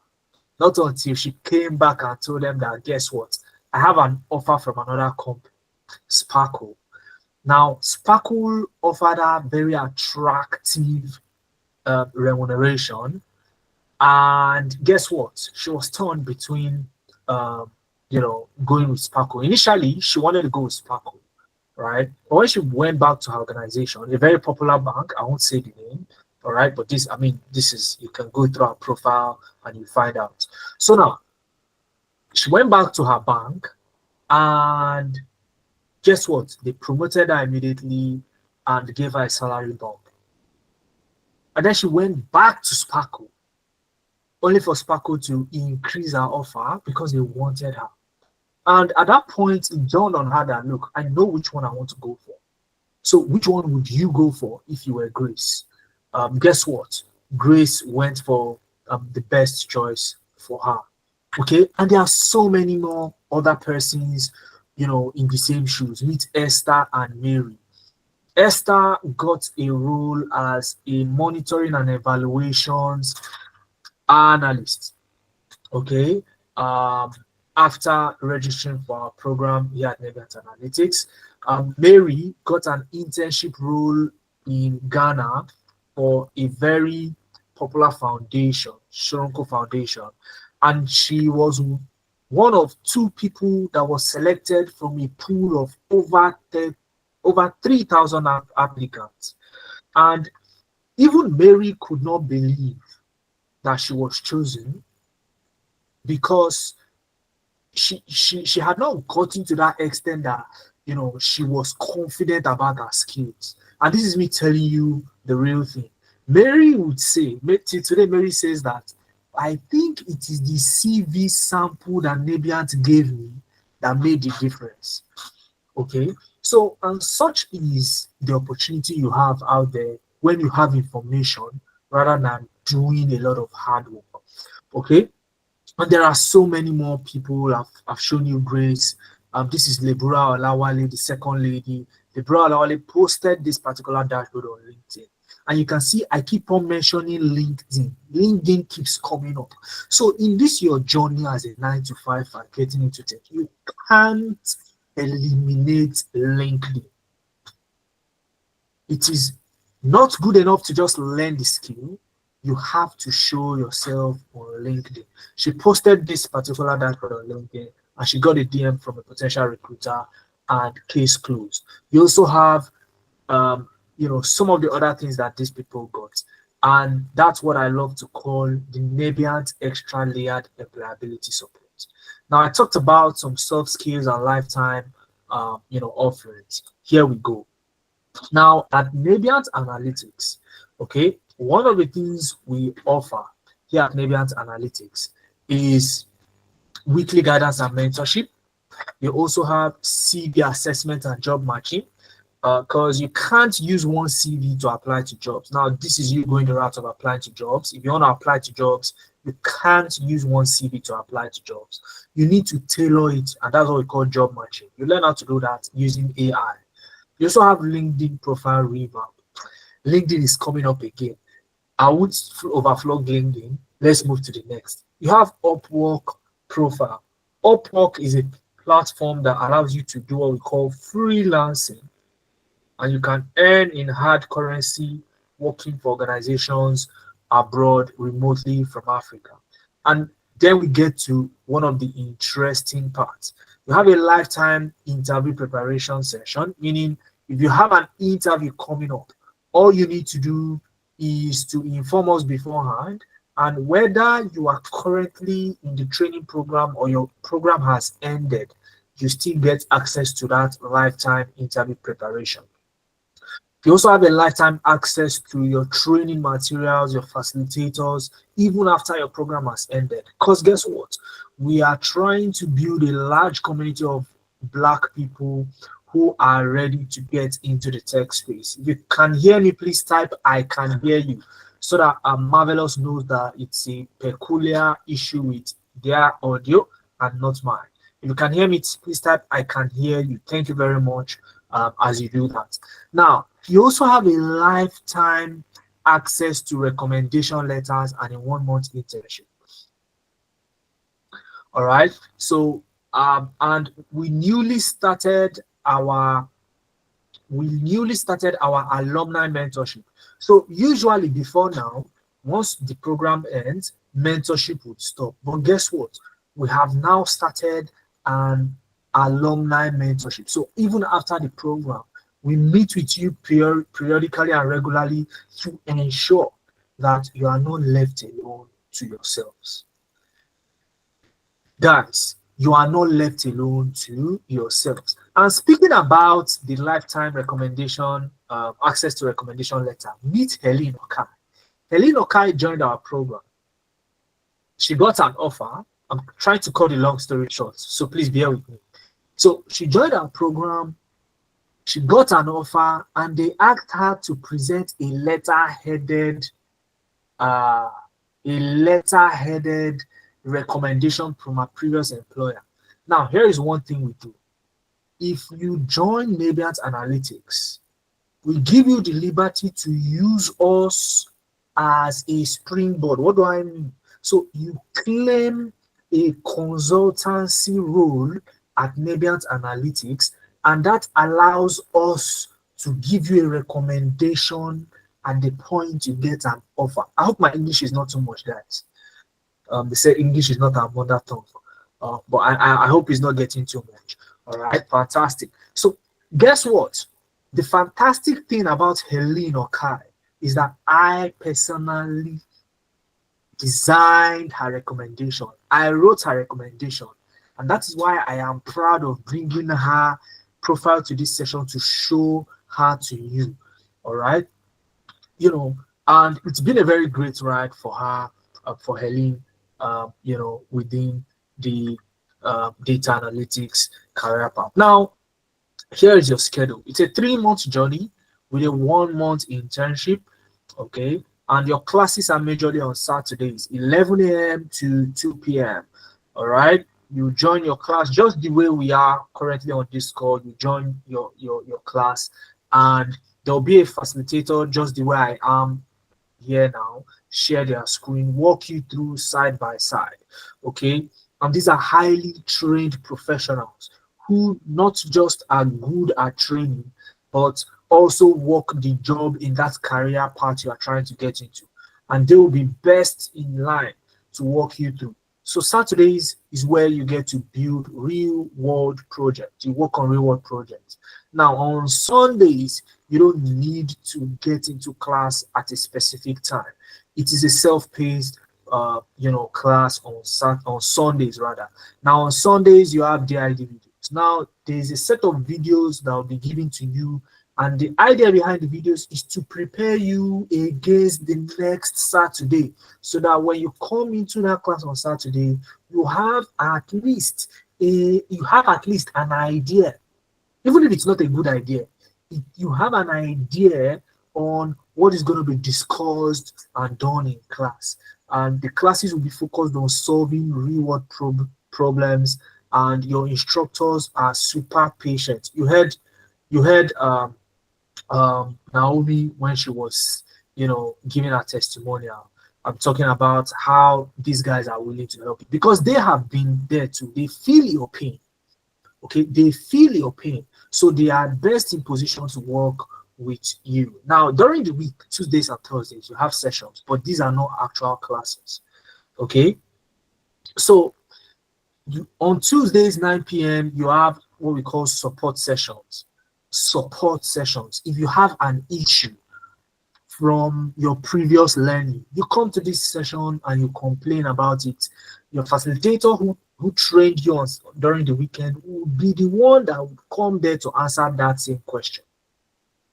Not until she came back and told them that, guess what? I have an offer from another company, Sparkle. Now, Sparkle offered her very attractive remuneration. And guess what? She was torn between going with Sparkle. Initially, she wanted to go with Sparkle, right? But when she went back to her organization, a very popular bank, I won't say the name, all right? But this is, you can go through her profile and you find out. So now, she went back to her bank, and guess what? They promoted her immediately and gave her a salary bump. And then she went back to Sparkle, only for Sparkle to increase her offer because they wanted her. And at that point, it dawned on her that, look, I know which one I want to go for. So which one would you go for if you were Grace? Guess what? Grace went for the best choice for her. Okay, and there are so many more other persons, in the same shoes. Meet Esther and Mary. Esther got a role as a monitoring and evaluations analyst. Okay, after registering for our program here at Nebiant Analytics, Mary got an internship role in Ghana for a very popular foundation, Shoronko Foundation, and she was one of 2 people that was selected from a pool of over 3,000 applicants. And even Mary could not believe that she was chosen because she had not gotten to that extent that she was confident about her skills. And this is me telling you the real thing. Mary would say, today Mary says that, I think it is the CV sample that Nebiant gave me that made the difference. Okay, so and such is the opportunity you have out there when you have information rather than doing a lot of hard work. Okay, and there are so many more people. I've shown you Grace. This is Lebura Olawale, the second lady. Lebura Olawale posted this particular dashboard on LinkedIn. And you can see I keep on mentioning LinkedIn. LinkedIn keeps coming up. So in this your journey as a 9 to 5 and getting into tech, you can't eliminate LinkedIn. It is not good enough to just learn the skill. you have to show yourself on LinkedIn. She posted this particular dashboard on LinkedIn and she got a DM from a potential recruiter and case closed. You also have some of the other things that these people got. And that's what I love to call the Nebiant extra layered employability support. Now, I talked about some soft skills and lifetime, offerings. Here we go. Now, at Nebiant Analytics, okay, one of the things we offer here at Nebiant Analytics is weekly guidance and mentorship. You also have CV assessment and job matching, because you can't use one CV to apply to jobs. Now, this is you going the route of applying to jobs. If you want to apply to jobs, you can't use one CV to apply to jobs. You need to tailor it, and that's what we call job matching. You learn how to do that using AI. You also have LinkedIn profile revamp. LinkedIn is coming up again. I would overflow LinkedIn. Let's move to the next. You have Upwork profile. Upwork is a platform that allows you to do what we call freelancing, and you can earn in hard currency working for organizations abroad remotely from Africa. And then we get to one of the interesting parts. You have a lifetime interview preparation session, meaning if you have an interview coming up, all you need to do is to inform us beforehand, and whether you are currently in the training program or your program has ended, you still get access to that lifetime interview preparation. You also have a lifetime access to your training materials, your facilitators, even after your program has ended. Because guess what? We are trying to build a large community of Black people who are ready to get into the tech space. If you can hear me, please type "I can hear you," so that Marvelous knows that it's a peculiar issue with their audio and not mine. If you can hear me, please type "I can hear you." Thank you very much as you do that. Now, you also have a lifetime access to recommendation letters and a 1-month internship. All right. So, and we newly started our alumni mentorship. So usually before now, once the program ends, mentorship would stop. But guess what? We have now started an alumni mentorship. So even after the program, we meet with you periodically and regularly to ensure that you are not left alone to yourselves. Guys, you are not left alone to yourselves. And speaking about the lifetime recommendation, access to recommendation letter, meet Helene Okai. Helene Okai joined our program. She got an offer. I'm trying to cut the long story short, so please bear with me. So she joined our program. She got an offer, and they asked her to present a letter-headed recommendation from her previous employer. Now, here is one thing we do. If you join Nebiant Analytics, we give you the liberty to use us as a springboard. What do I mean? So you claim a consultancy role at Nebiant Analytics, and that allows us to give you a recommendation at the point you get an offer. I hope my English is not too much, guys. They say English is not our mother tongue, but I hope it's not getting too much. All right, fantastic. So guess what? The fantastic thing about Helene Okai is that I personally designed her recommendation. I wrote her recommendation, and that is why I am proud of bringing her profile to this session to show her to you. All right, and it's been a very great ride for her, for Helene, within the data analytics career path. Now, here is your schedule. It's a 3-month journey with a 1-month internship, okay? And your classes are majorly on Saturdays, 11 a.m. to 2 p.m. All right? You join your class just the way we are currently on Discord. You join your class, and there'll be a facilitator just the way I am here now, share their screen, walk you through side by side, okay? And these are highly trained professionals who not just are good at training, but also work the job in that career path you are trying to get into. and they will be best in line to walk you through. So Saturdays is where you get to build real world projects. You work on real world projects. Now on Sundays, you don't need to get into class at a specific time. It is a self-paced class on Sundays rather. Now on Sundays you have the ID videos. Now there's a set of videos that will be given to you, and the idea behind the videos is to prepare you against the next Saturday, so that when you come into that class on Saturday, you have at least an idea. Even if it's not a good idea, you have an idea on what is going to be discussed and done in class. And the classes will be focused on solving real world problems, and your instructors are super patient. You heard Naomi when she was giving her testimonial. I'm talking about how these guys are willing to help you because they have been there too. They feel your pain. Okay, they feel your pain, so they are best in position to work with you. Now during the week, Tuesdays and Thursdays, you have sessions, but these are not actual classes. Okay, so on Tuesdays 9 p.m. you have what we call support sessions. If you have an issue from your previous learning, you come to this session and you complain about it. Your facilitator who trained you during the weekend will be the one that will come there to answer that same question.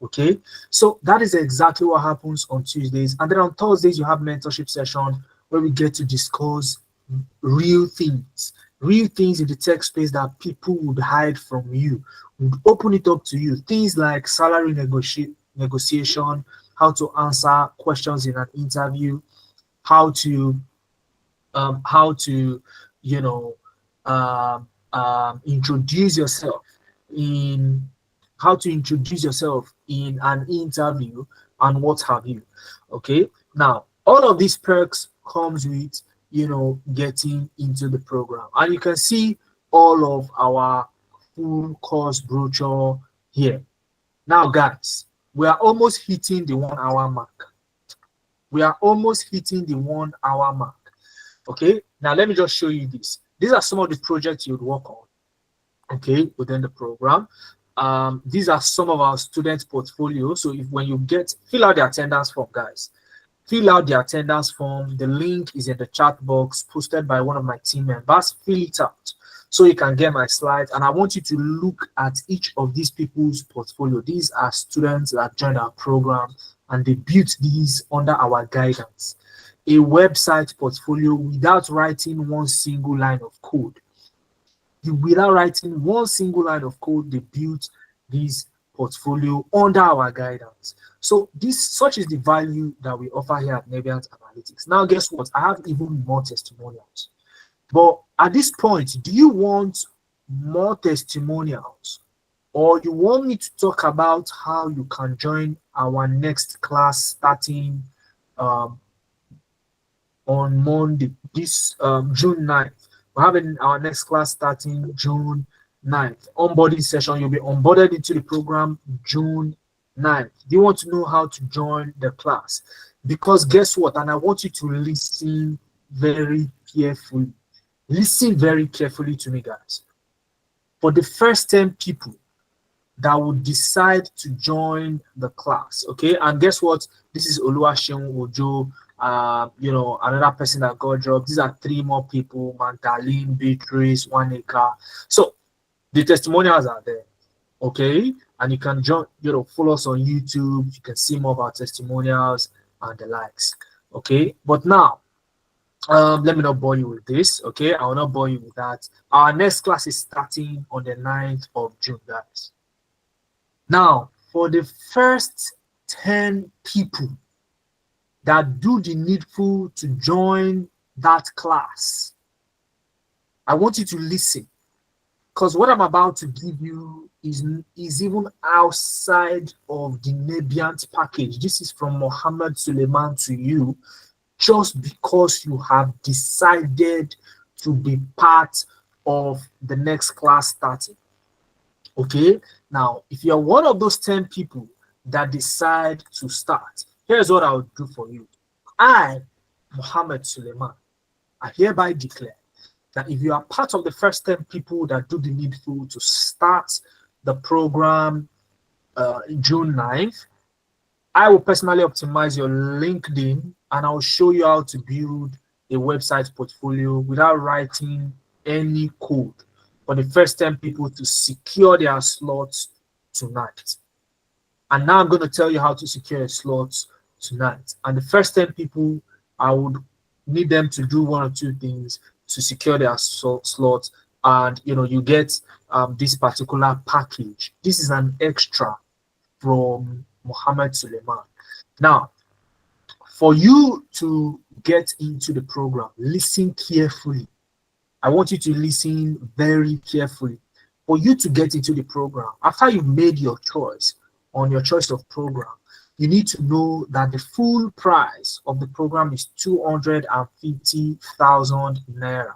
Okay, so that is exactly what happens on Tuesdays. And then on Thursdays you have mentorship session where we get to discuss real things in the tech space that people would hide from you. Would open it up to you. Things like salary negotiation, how to answer questions in an interview, how to introduce yourself in an interview, and what have you. Okay, now all of these perks comes with getting into the program, and you can see all of our full course brochure here. Now guys, we are almost hitting the 1 hour mark. Okay, now let me just show you this. These are some of the projects you would work on, okay, within the program. These are some of our students' portfolios. So when you fill out the attendance form, guys. Fill out the attendance form. The link is in the chat box posted by one of my team members. Fill it out so you can get my slides. And I want you to look at each of these people's portfolio. These are students that joined our program and they built these under our guidance. A website portfolio without writing one single line of code. They built this portfolio under our guidance. So such is the value that we offer here at Nebient Analytics. Now, guess what? I have even more testimonials. But at this point, do you want more testimonials, or you want me to talk about how you can join our next class starting on Monday, this June 9th? We're having our next class starting June 9th. Onboarding session, you'll be onboarded into the program June 9th. Do you want to know how to join the class? Because guess what? And I want you to listen very carefully. Listen very carefully to me, guys. For the first 10 people that would decide to join the class, okay? And guess what? This is Oluwaseun Ojo, another person that got dropped. These are 3 more people: Magdalene, Beatrice, Waneka. So the testimonials are there, okay? And you can join, follow us on YouTube. You can see more of our testimonials and the likes, okay? But now, let me not bore you with this, okay? I will not bore you with that. Our next class is starting on the 9th of June, guys. Now, for the first 10 people that do the needful to join that class, I want you to listen, because what I'm about to give you is even outside of the Nebient package. This is from Mohammed Suleiman to you, just because you have decided to be part of the next class starting. Okay, now if you're one of those 10 people that decide to start, here's what I would do for you. I, Mohammed Suleiman, I hereby declare that if you are part of the first 10 people that do the needful to start the program June 9th, I will personally optimize your LinkedIn and I'll show you how to build a website portfolio without writing any code for the first 10 people to secure their slots tonight. And now I'm going to tell you how to secure your slots tonight. And the first 10 people, I would need them to do one or two things to secure their slots. And you get this particular package. This is an extra from Mohammed Suleiman. Now, for you to get into the program, listen carefully. I want you to listen very carefully. For you to get into the program, after you've made your choice on your choice of program, you need to know that the full price of the program is 250,000 naira.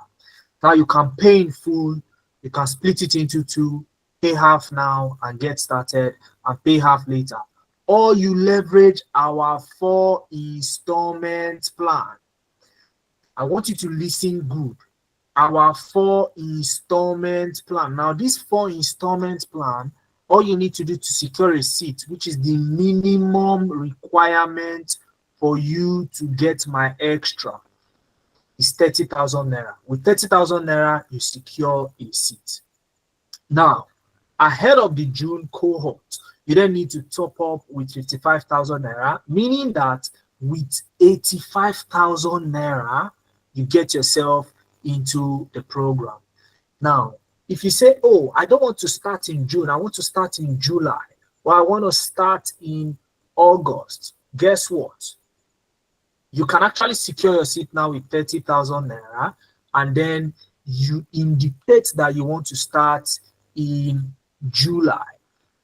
Now you can pay in full, you can split it into two, pay half now and get started, and pay half later. Or you leverage our 4 installment plan. I want you to listen good. Our 4 installment plan. Now, this 4 installment plan, all you need to do to secure a seat, which is the minimum requirement for you to get my extra, is 30,000 naira. With 30,000 naira, you secure a seat. Now, ahead of the June cohort, you then need to top up with 55,000 naira, meaning that with 85,000 naira, you get yourself into the program. Now, if you say, oh, I don't want to start in June, I want to start in July, or I want to start in August, guess what? You can actually secure your seat now with 30,000 naira, and then you indicate that you want to start in July.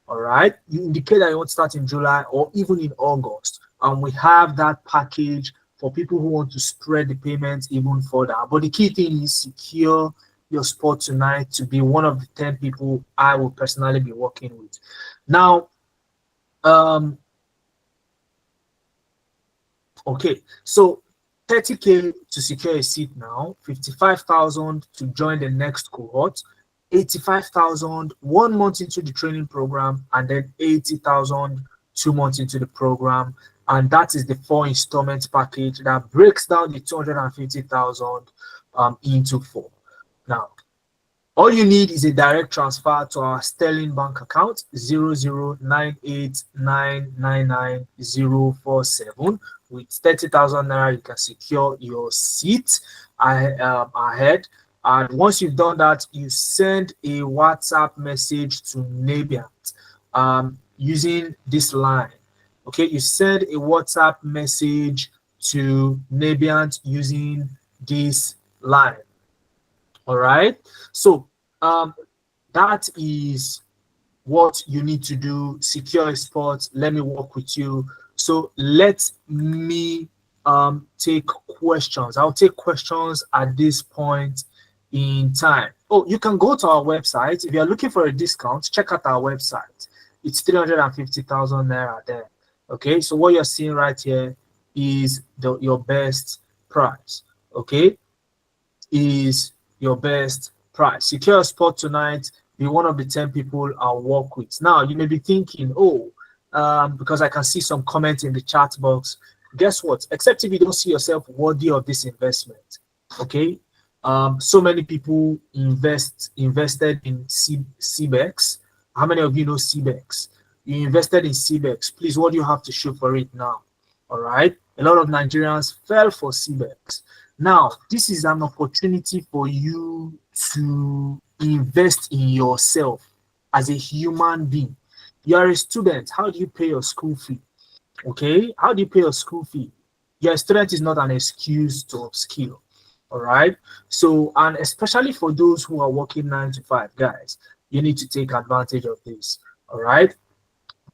All right, you indicate that you want to start in July or even in August, and we have that package for people who want to spread the payments even further. But the key thing is secure your spot tonight to be one of the 10 people I will personally be working with. Now, okay, so 30K to secure a seat now, 55,000 to join the next cohort, 85,000 1 month into the training program, and then 80,000 2 months into the program. And that is the 4 installments package that breaks down the 250,000 into 4. Now, all you need is a direct transfer to our Sterling Bank account 00989999047. With 30,000 naira, you can secure your seat ahead. And once you've done that, you send a WhatsApp message to Nabiant using this line. Okay, you send a WhatsApp message to Nabiant using this line. All right, so that is what you need to do. Secure a spot. Let me work with you. So let me take questions. I'll take questions at this point in time. Oh, you can go to our website. If you're looking for a discount, check out our website. It's 350,000 naira there. Okay, so what you're seeing right here is your best price. Okay, is your best price. Secure a spot tonight. Be one of the 10 people I'll work with. Now, you may be thinking, oh, because I can see some comments in the chat box. Guess what? Except if you don't see yourself worthy of this investment. Okay, so many people invested in CBEX. How many of you know CBEX? You invested in CBEX. Please, what do you have to show for it now? All right, a lot of Nigerians fell for CBEX. Now, this is an opportunity for you to invest in yourself as a human being. You are a student. How do you pay your school fee? Okay, how do you pay your school fee? Your student is not an excuse to upskill. All right, so, and especially for those who are working 9 to 5, guys, you need to take advantage of this. All right,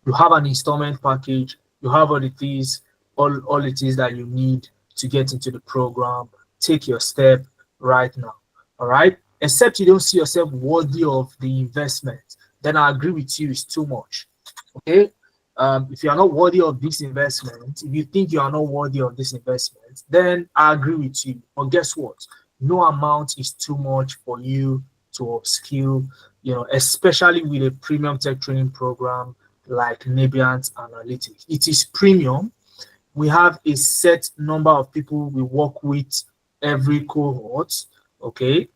you have an installment package, you have all the things, all it is that you need to get into the program. Take your step right now. All right, except you don't see yourself worthy of the investment, then I agree with you, it's too much. Okay, if you are not worthy of this investment, if you think you are not worthy of this investment, payment, then I agree with you. But guess what? No amount is too much for you to upskill, especially with a premium tech training program like Nebiant Analytics. It is premium. We have a set number of people we work with every cohort. Okay,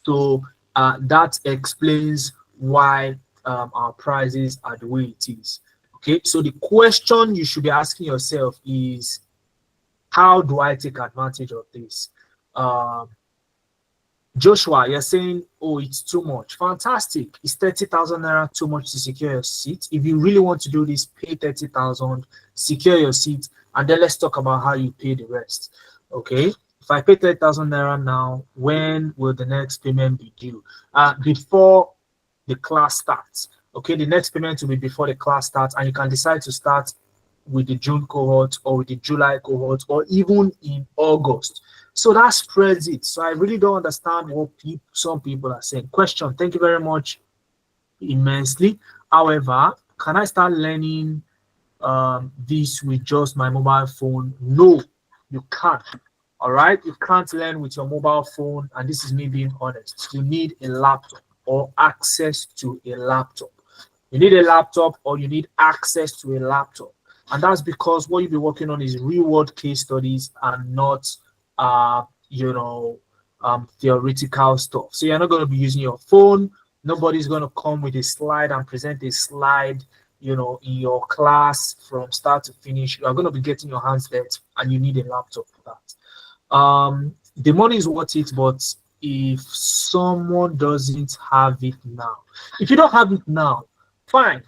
so that explains why our prices are the way it is. Okay, so the question you should be asking yourself is, how do I take advantage of this? Joshua, you're saying, oh, it's too much. Fantastic. Is 30,000 naira too much to secure your seat? If you really want to do this, pay 30,000, secure your seat, and then let's talk about how you pay the rest. Okay. If I pay 30,000 naira now, when will the next payment be due? Before the class starts. Okay, the next payment will be before the class starts, and you can decide to start with the June cohort or with the July cohort or even in August. So that spreads it. So I really don't understand what some people are saying. Question, thank you very much immensely. However, can I start learning this with just my mobile phone? No, you can't. All right, you can't learn with your mobile phone, and this is me being honest. You need a laptop or access to a laptop. You need a laptop or you need access to a laptop. And that's because what you'll be working on is real world case studies and not theoretical stuff. So you're not going to be using your phone. Nobody's going to come with a slide and present a slide, in your class from start to finish. You are going to be getting your hands dirty, and you need a laptop for that. The money is worth it, but if someone doesn't have it now, if you don't have it now, fine,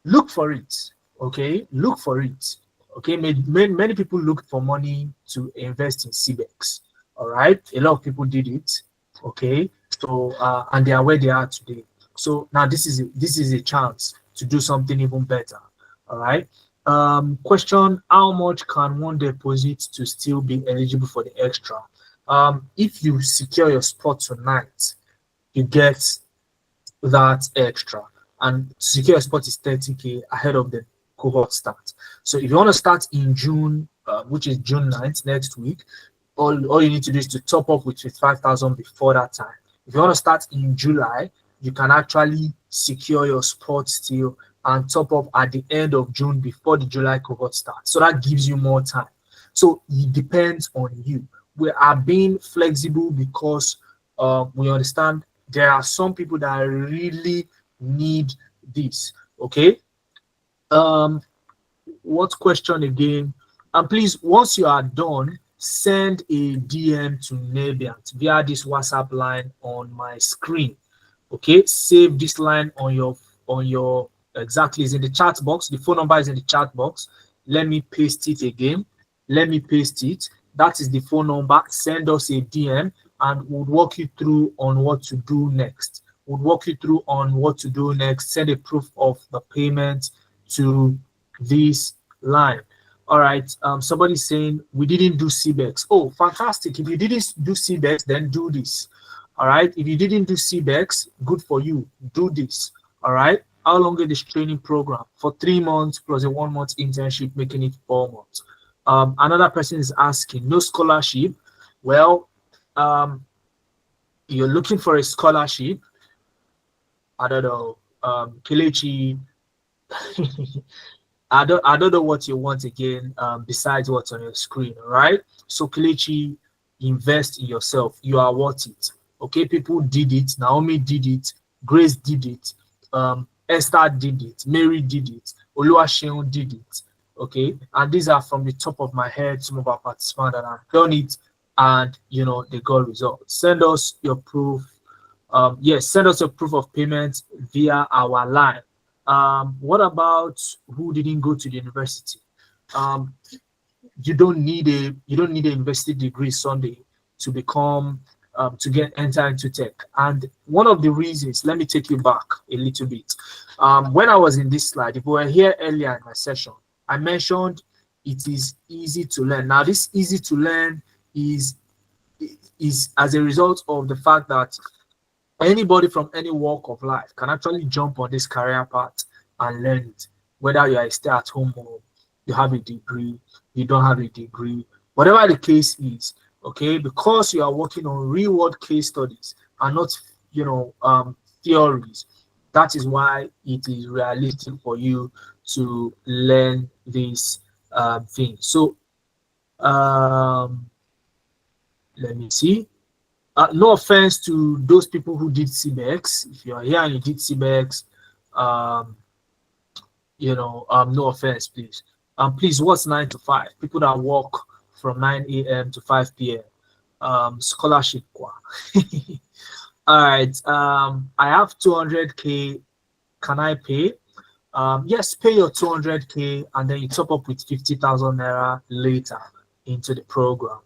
look for it. Okay, look for it. Okay, many people look for money to invest in CBEX. All right, a lot of people did it. Okay, so and they are where they are today. So now this is a chance to do something even better. All right. Question: how much can one deposit to still be eligible for the extra? If you secure your spot tonight, you get that extra, and to secure a spot is 30K ahead of the cohort start. So if you want to start in June, which is June 9th, next week, all you need to do is to top up with 5,000 before that time. If you want to start in July, you can actually secure your spot still and top up at the end of June before the July cohort starts. So that gives you more time. So it depends on you. We are being flexible because we understand there are some people that really need this. Okay. What question again? And please, once you are done, send a DM to Nebiant via this WhatsApp line on my screen. Okay, save this line on your exactly, is in the chat box. The phone number is in the chat box. Let me paste it again. Let me paste it. That is the phone number. Send us a DM and we'll walk you through on what to do next. We'll walk you through on what to do next. Send a proof of the payment to this line. All right. Somebody's saying we didn't do CBEX. Oh, fantastic. If you didn't do CBEX, then do this. All right. If you didn't do CBEX, good for you. Do this. All right. How long is this training program? For 3 months plus a 1 month internship, making it 4 months. Another person is asking, no scholarship. Well, you're looking for a scholarship. I don't know, Kelechi. I don't know what you want again, besides what's on your screen, right? So Kelechi, invest in yourself. You are worth it. Okay, people did it. Naomi did it. Grace did it. Esther did it. Mary did it. Oluwaseun did it. Okay, and these are from the top of my head. Some of our participants that have done it, and they got results. Send us your proof. Yes, send us your proof of payment via our line. What about who didn't go to the university? You don't need a university degree Sunday to become to enter into tech. And one of the reasons, let me take you back a little bit. When I was in this slide, if we were here earlier in my session, I mentioned it is easy to learn. Now, this easy to learn is as a result of the fact that anybody from any walk of life can actually jump on this career path and learn it, whether you are a stay-at-home mom, you have a degree, you don't have a degree, whatever the case is, okay, because you are working on real world case studies and not, theories. That is why it is realistic for you to learn this thing. So let me see. No offense to those people who did CBEX. If you are here and you did CBEX, no offense, please. Please, what's 9 to 5? People that work from 9 a.m. to 5 p.m. Scholarship. All right. I have 200K. Can I pay? Yes, pay your 200K and then you top up with 50,000 naira later into the program.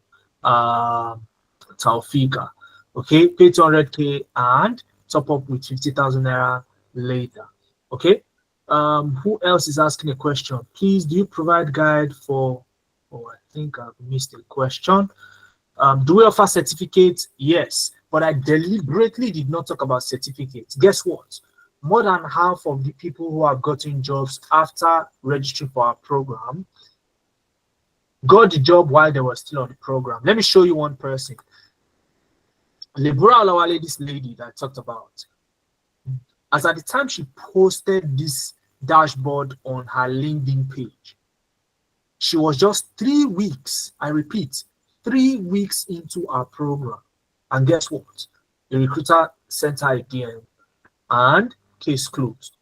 Taufika. Okay, pay 200K and top up with 50,000 naira later. Okay. Who else is asking a question? Please, do you provide guide for? Oh, I think I've missed a question. Do we offer certificates? Yes, but I deliberately did not talk about certificates. Guess what? More than half of the people who have gotten jobs after registering for our program got the job while they were still on the program. Let me show you one person. Lebura Olawale, this lady that I talked about. As at the time she posted this dashboard on her LinkedIn page, she was just 3 weeks, I repeat, 3 weeks into our program. And guess what? The recruiter sent her a DM and case closed.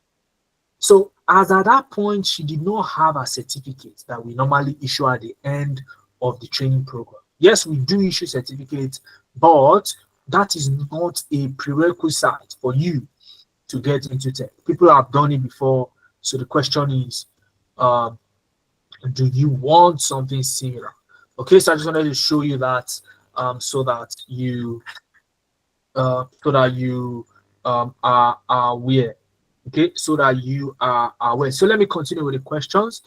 So as at that point, she did not have a certificate that we normally issue at the end of the training program. Yes, we do issue certificates, but that is not a prerequisite for you to get into tech. People have done it before. So the question is, do you want something similar? Okay, so I just wanted to show you that so that you are aware. Okay, so that you are aware. So let me continue with the questions.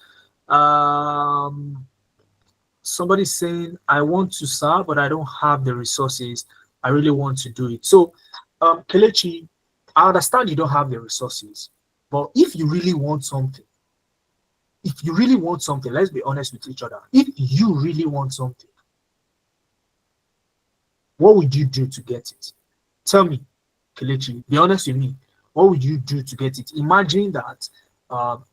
Somebody's saying, I want to serve, but I don't have the resources. I really want to do it. So, Kelechi, I understand you don't have the resources, but if you really want something, let's be honest with each other. If you really want something, what would you do to get it? Tell me, Kelechi, be honest with me. What would you do to get it? Imagine that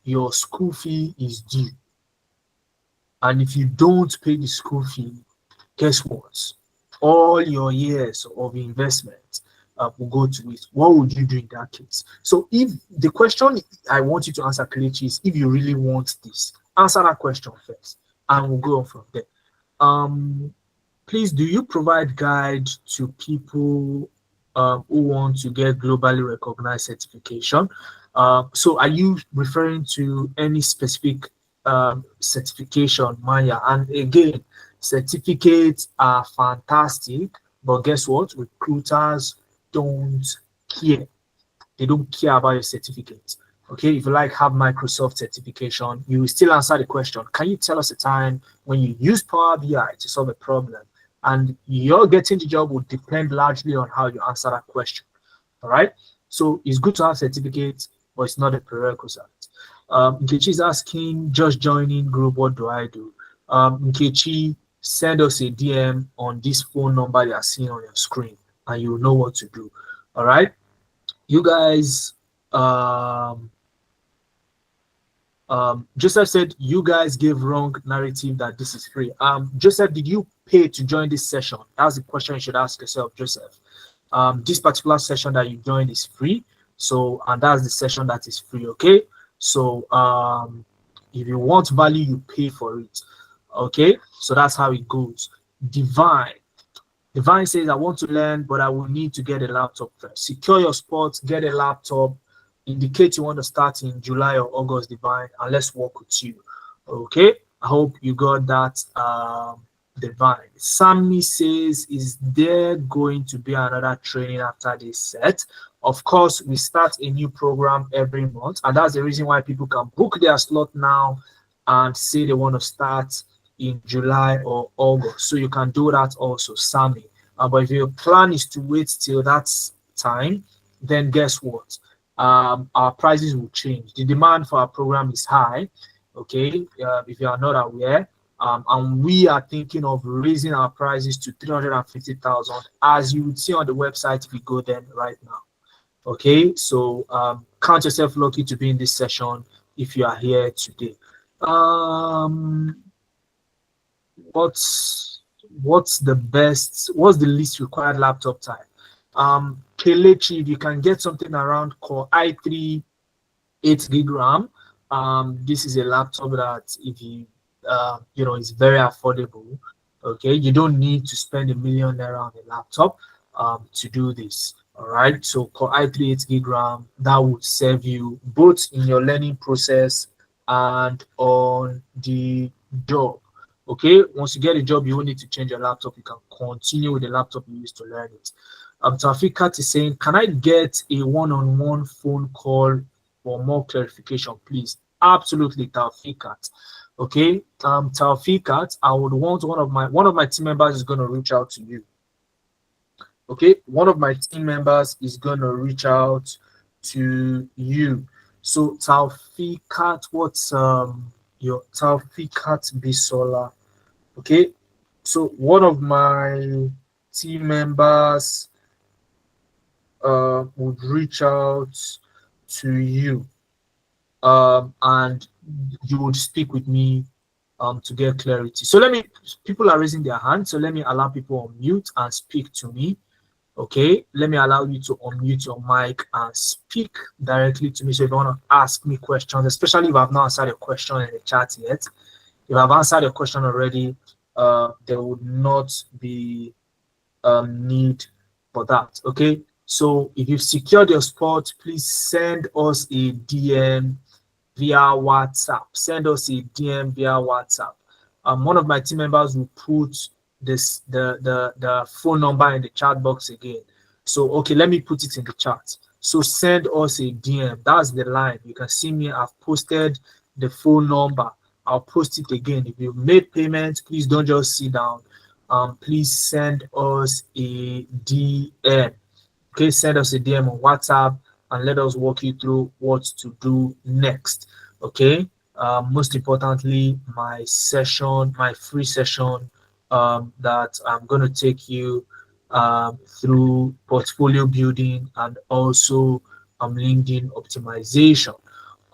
your school fee is due. And if you don't pay the school fee, guess what? All your years of investment will go to it. What would you do in that case? So if the question I want you to answer, Kelechi, is if you really want this, answer that question first. And we'll go on from there. Please, do you provide guide to people who want to get globally recognized certification? So are you referring to any specific certification, Maya? And again, certificates are fantastic, but guess what? Recruiters don't care. They don't care about your certificate. Okay, if you have Microsoft certification, you will still answer the question, can you tell us a time when you use Power BI to solve a problem? And your getting the job will depend largely on how you answer that question. All right. So it's good to have certificates, but it's not a prerequisite. Nkechi is asking, just joining group, what do I do? Nkechi, send us a DM on this phone number you are seeing on your screen, and you'll know what to do. All right. You guys, Joseph said you guys gave wrong narrative that this is free. Joseph, did you pay to join this session? That's the question you should ask yourself, Joseph. This particular session that you joined is free. So, and that's the session that is free, okay? So, if you want value, you pay for it, okay? So that's how it goes. Divine says, I want to learn, but I will need to get a laptop first. Secure your spot, get a laptop, indicate you want to start in July or August, Divine, and let's work with you, okay? I hope you got that, Divine. Sammy says, is there going to be another training after this set? Of course, we start a new program every month, and that's the reason why people can book their slot now and say they want to start in July or August. So you can do that also, Sammy. But if your plan is to wait till that time, then guess what? Our prices will change. The demand for our program is high, Okay, if you are not aware, and we are thinking of raising our prices to 350,000, as you would see on the website if you go there right now. Okay, so count yourself lucky to be in this session if you are here today. What's the least required laptop type? Kelechi, if you can get something around Core i3 8 gig RAM, this is a laptop that if you is very affordable. Okay, you don't need to spend a million naira on a laptop to do this. All right, so Core i3 8 gig RAM, that would serve you both in your learning process and on the job. Okay, once you get a job, you won't need to change your laptop. You can continue with the laptop you used to learn it. Tafikat is saying, can I get a one-on-one phone call for more clarification, please? Absolutely, Tafikat. Okay, Tafikat, I would want one of my team members is going to reach out to you. Okay, one of my team members is going to reach out to you. So Tafikat, what's your Tafikat Bisola? Okay, so one of my team members would reach out to you, and you would speak with me to get clarity. So people are raising their hands, so let me allow people on mute and speak to me. Okay, let me allow you to unmute your mic and speak directly to me. So if you want to ask me questions, especially if I've not answered your question in the chat yet, if I've answered your question already, there would not be need for that. Okay, so if you've secured your spot, please send us a DM via WhatsApp. Send us a DM via WhatsApp. One of my team members will put the phone number in the chat box again. So okay, let me put it in the chat. So send us a DM. That's the line. You can see me. I've posted the phone number. I'll post it again. If you've made payments, please don't just sit down. Please send us a DM. Okay, send us a DM on WhatsApp and let us walk you through what to do next. Okay. Most importantly, my free session that I'm going to take you through portfolio building and also LinkedIn optimization.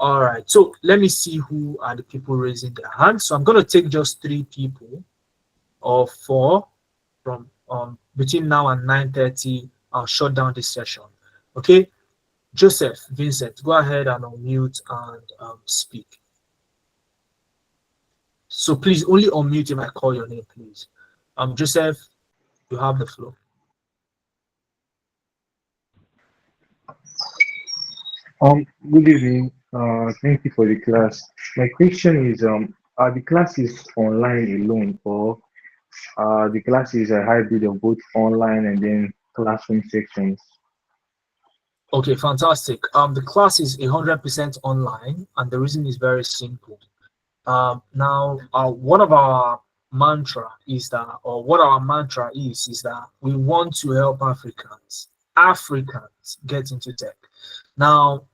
All right, so let me see who are the people raising their hands. So I'm going to take just 3 people or 4 from between now and 9:30. I'll shut down this session. Okay, Joseph, Vincent, go ahead and unmute and speak. So please only unmute if I call your name, please. Joseph, you have the floor.
Good evening. Thank you for the class. My question is, are the classes online alone, or the classes a hybrid of both online and then classroom sections?
Okay, fantastic. The class is 100% online, and the reason is very simple. Now, one of our mantra is that, or what our mantra is that we want to help Africans get into tech. Now,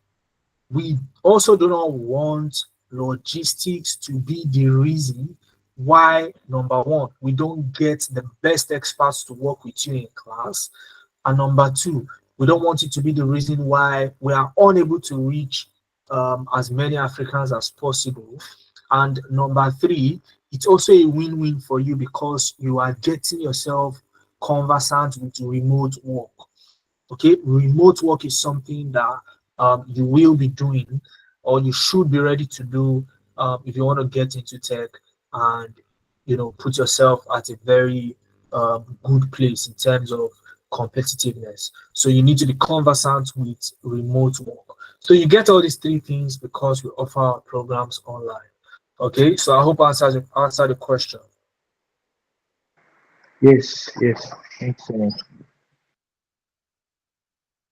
we also do not want logistics to be the reason why, number one, we don't get the best experts to work with you in class, and number two, we don't want it to be the reason why we are unable to reach as many Africans as possible. And number three, it's also a win-win for you because you are getting yourself conversant with remote work. Okay, remote work is something that you will be doing, or you should be ready to do if you want to get into tech and put yourself at a very good place in terms of competitiveness. So you need to be conversant with remote work. So you get all these 3 things because we offer our programs online. Okay, so I hope I answered the question.
Yes, thanks so much.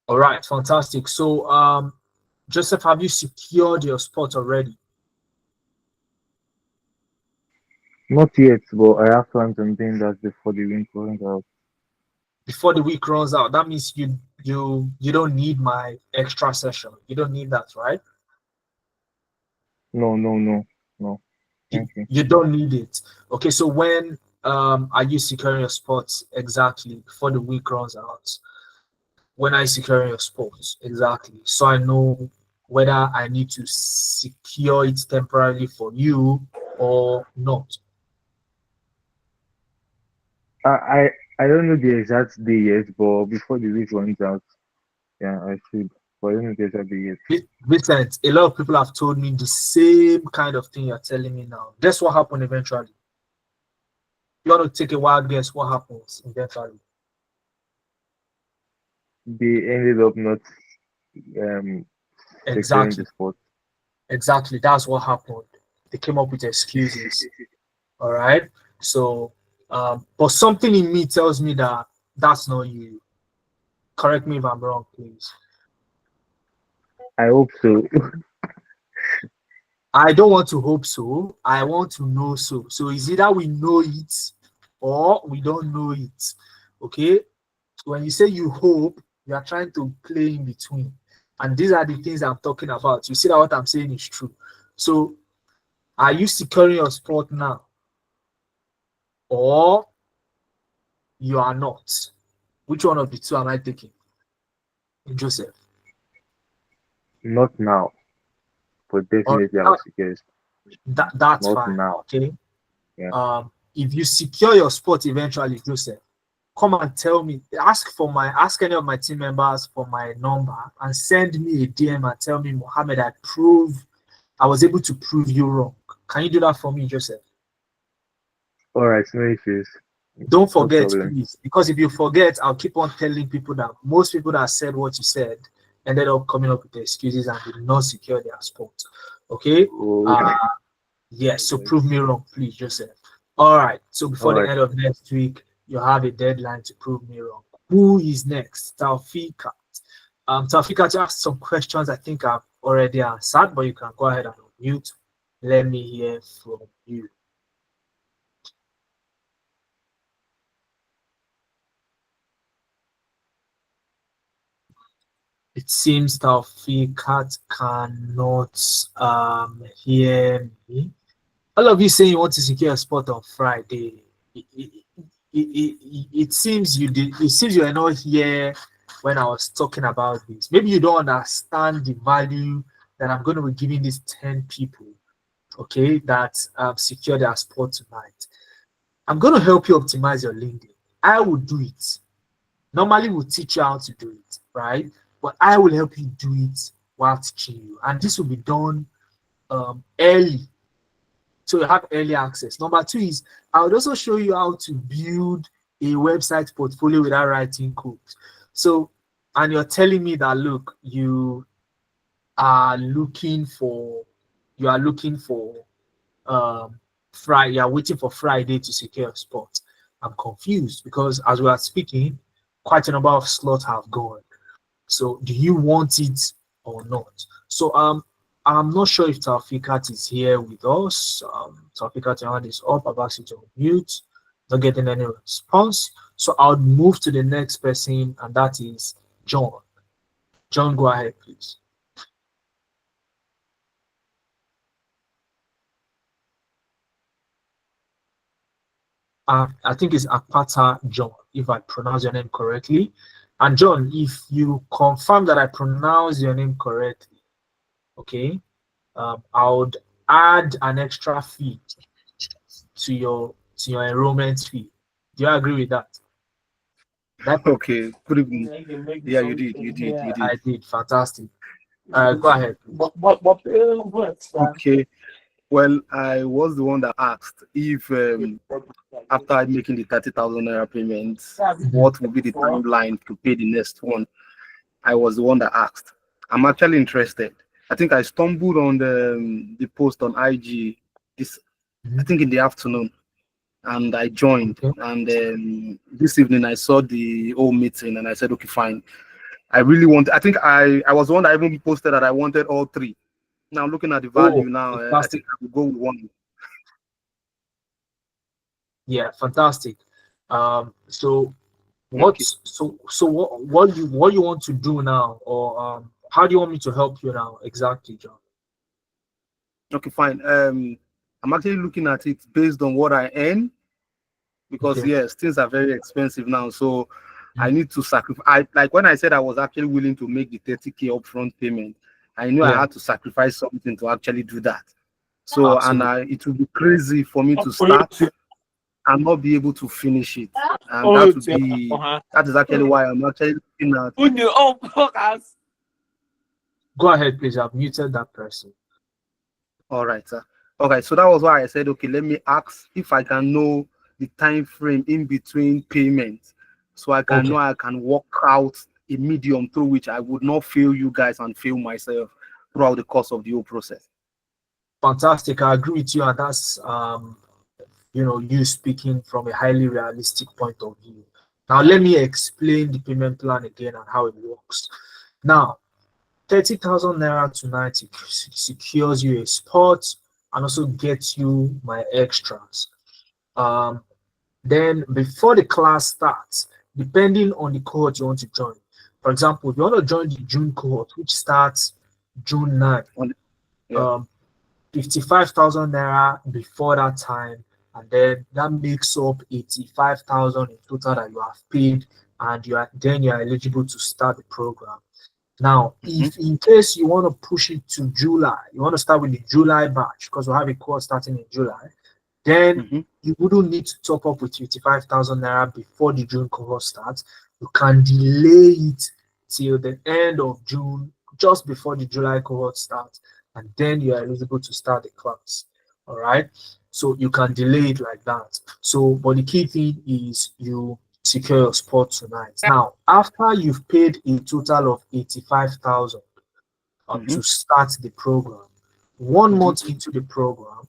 All right, fantastic. So Joseph, have you secured your spot already?
Not yet, but I have plans on doing that before the week runs out.
Before the week runs out, that means you don't need my extra session. You don't need that, right?
No. No. Thank you.
You don't need it. Okay, so when are you securing your spots exactly before the week runs out? When are you securing your spots exactly? So I know whether I need to secure it temporarily for you or not.
I don't know the exact day yet, but before the week runs out, yeah, I should. But I don't know the exact day yet.
Vincent, a lot of people have told me the same kind of thing you're telling me now. Guess what happened eventually? You want to take a wild guess what happens eventually?
They ended up not um securing
Exactly.
the spot.
Exactly. That's what happened. They came up with excuses. All right. So, but something in me tells me that that's not you. Correct me if I'm wrong, please.
I hope so.
I don't want to hope so. I want to know so. So it's either we know it or we don't know it. Okay. When you say you hope, you are trying to play in between. And these are the things I'm talking about. You see that what I'm saying is true. So are you securing your spot now? Or you are not? Which one of the two am I taking? Joseph.
Not now, but
Or
definitely I'll secure it.
that's
Not
fine.
now.
Okay.
Yeah.
If you secure your spot eventually, Joseph, come and tell me, ask any of my team members for my number and send me a DM and tell me, Mohammed, I was able to prove you wrong. Can you do that for me, Joseph?
All right, no issues.
Don't
No
forget,
problem.
please, because if you forget, I'll keep on telling people that most people that said what you said ended up coming up with excuses and did not secure their spot. Okay?
Oh,
Yes, so prove me wrong, please, Joseph. All right, so before
all
the
right.
end of next week, you have a deadline to prove me wrong. Who is next? Taufika. Taufika, to ask some questions I think I've already answered, but you can go ahead and unmute. Let me hear from you. It seems Taufika cannot hear me. All of you saying you want to secure a spot on Friday. It seems you did. It seems you are not here when I was talking about this. Maybe you don't understand the value that I'm going to be giving these 10 people, okay, that secure their spot tonight. I'm going to help you optimize your LinkedIn. I will do it. Normally, we'll teach you how to do it, right? But I will help you do it while teaching you, and this will be done early, so you have early access. Number two is I would also show you how to build a website portfolio without writing code. So, and you're telling me that look, are looking for you are looking for Friday, you're waiting for Friday to secure a spot. I'm confused because as we are speaking, quite a number of slots have gone. So do you want it or not? So I'm not sure if Taufikat is here with us. Taufikat, your hand is up. I've asked you to mute. Not getting any response. So I'll move to the next person, and that is John. John, go ahead, please. I think it's Akpata John, if I pronounce your name correctly. And John, if you confirm that I pronounce your name correctly, okay, I would add an extra fee to your enrollment fee. Do you agree with that?
Okay, good evening. Yeah, you did.
I did. Fantastic. Go ahead.
Okay. Well, I was the one that asked if after making the 30,000 naira payments, what would be the timeline to pay the next one? I was the one that asked. I'm actually interested. I think I stumbled on the post on IG this, I think in the afternoon, and I joined.
Okay.
And this evening I saw the whole meeting, and I said, okay, fine. I really want. I think I was the one that even posted that I wanted all three. Now looking at the value now, I
Fantastic.
think I will go with one.
Yeah, fantastic. So
Thank you.
what you want to do now, or how do you want me to help you now exactly, John?
Okay, fine. I'm actually looking at it based on what I earn, because
Okay.
yes, things are very expensive now. So I need to sacrifice. I like when I said I was actually willing to make the 30K upfront payment, I knew I
Yeah.
had to sacrifice something to actually do that. So
Absolutely.
it would be crazy for me to start and not be able to finish it. And that is actually why I'm actually looking at.
Go ahead, please. I've muted that person.
All right, sir. Okay, so that was why I said, okay, let me ask if I can know the time frame in between payments, so I can know I can work out a medium through which I would not fail you guys and fail myself throughout the course of the whole process.
Fantastic. I agree with you, and that's you speaking from a highly realistic point of view. Now, let me explain the payment plan again and how it works. Now, 30,000 naira tonight secures you a spot and also gets you my extras. Then before the class starts, depending on the cohort you want to join. For example, if you want to join the June cohort, which starts June 9th, 55,000 naira before that time, and then that makes up 85,000 in total that you have paid, and you are eligible to start the program. Now, if in case you want to push it to July, you want to start with the July batch because we have a course starting in July, then you wouldn't need to top up with 55,000 naira before the June cohort starts. You can delay it till the end of June, just before the July cohort starts, and then you are eligible to start the class. All right. So you can delay it like that. So, but the key thing is you secure your spot tonight. Now, after you've paid a total of 85,000 to start the program, 1 month into the program,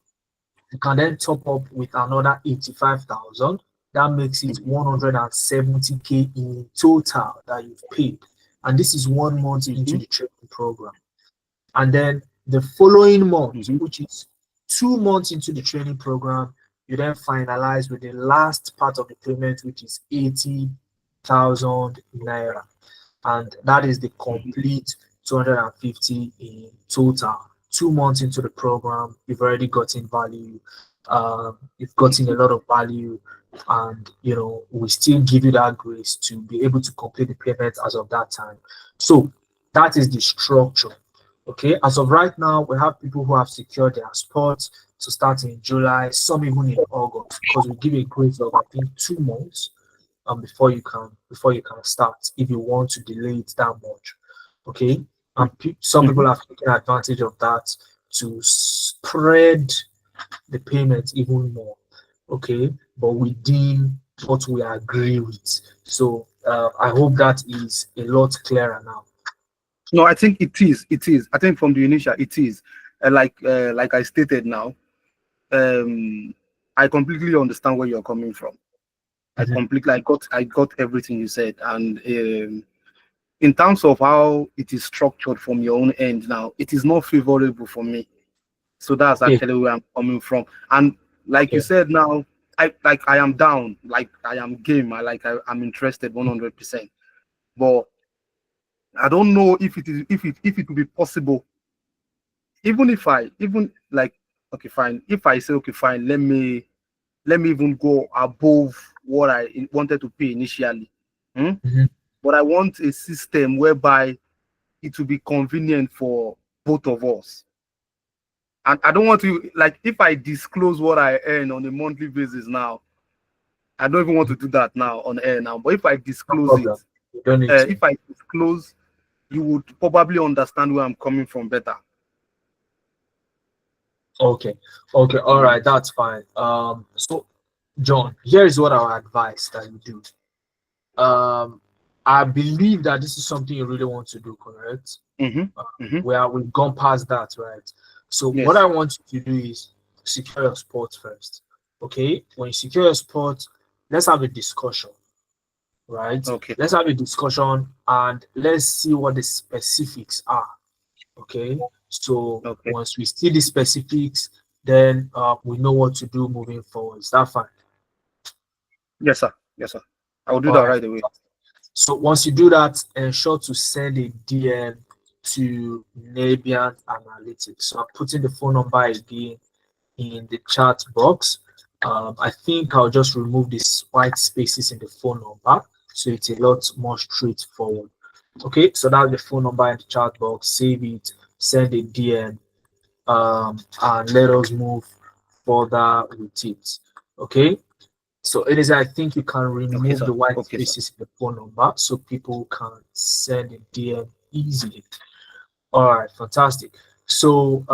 you can then top up with another 85,000. That makes it 170K in total that you've paid. And this is 1 month into the training program. And then the following month, which is 2 months into the training program, you then finalize with the last part of the payment, which is 80,000 naira. And that is the complete 250 in total. 2 months into the program, you've already gotten value. You've gotten a lot of value, and we still give you that grace to be able to complete the payment as of that time. So that is the structure. Okay, as of right now, we have people who have secured their spots to start in July, some even in August, because we give a grace of I think 2 months before you can start if you want to delay it that much. Okay, and some people have taken advantage of that to spread the payment even more. Okay, but within what we agree with. So I hope that is a lot clearer now.
No, I think it is. It is. I think from the initial, it is. Like I stated now, I completely understand where you're coming from. I got everything you said, and in terms of how it is structured from your own end now, it is not favorable for me. So that's actually where I'm coming from. And like you said now, I am down, like I am game. I'm interested 100%. But I don't know if it will be possible. Even like, okay, fine. If I say okay, fine, let me even go above what I wanted to pay initially. But I want a system whereby it will be convenient for both of us. And I don't want to, like, if I disclose what I earn on a monthly basis now, I don't even want to do that now on air now. But if I disclose if I disclose, you would probably understand where I'm coming from better.
Okay, all right, that's fine. So John, here is what I would advise that you do. I believe that this is something you really want to do, correct? We've gone past that, right? So what I want you to do is secure your spot first. Okay, when you secure your spot, let's have a discussion, right?
Okay,
let's have a discussion and let's see what the specifics are. Okay, so once we see the specifics, then we know what to do moving forward. Is that fine?
Yes, sir. I will do that right away.
So once you do that, ensure to send a DM to Nebiant Analytics. So I'm putting the phone number again. in the chat box. I think I'll just remove these white spaces in the phone number, so it's a lot more straightforward. Okay, so that's the phone number in the chat box. Save it, send a DM, and let us move further with it. Okay, so it is. I think you can
Okay,
remove
sir.
the white
Okay, sir.
spaces in the phone number so people can send a DM easily. All right, fantastic. So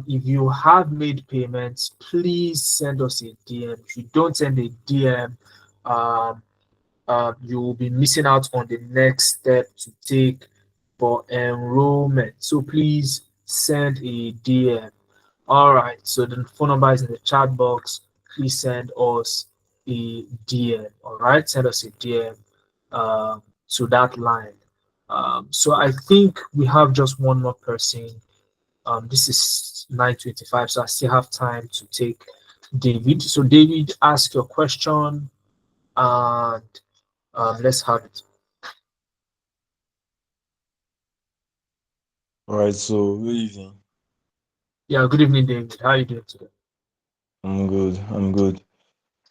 if you have made payments, please send us a DM. If you don't send a DM, um, you will be missing out on the next step to take for enrollment. So please send a DM. All right, so the phone number is in the chat box. Please send us a DM. All right, send us a DM to that line. So I think we have just one more person. This is 9:25, so I still have time to take David. So David, ask your question and let's have it.
All right, so good evening.
Yeah, good evening, David. How are you doing today?
I'm good. I'm good.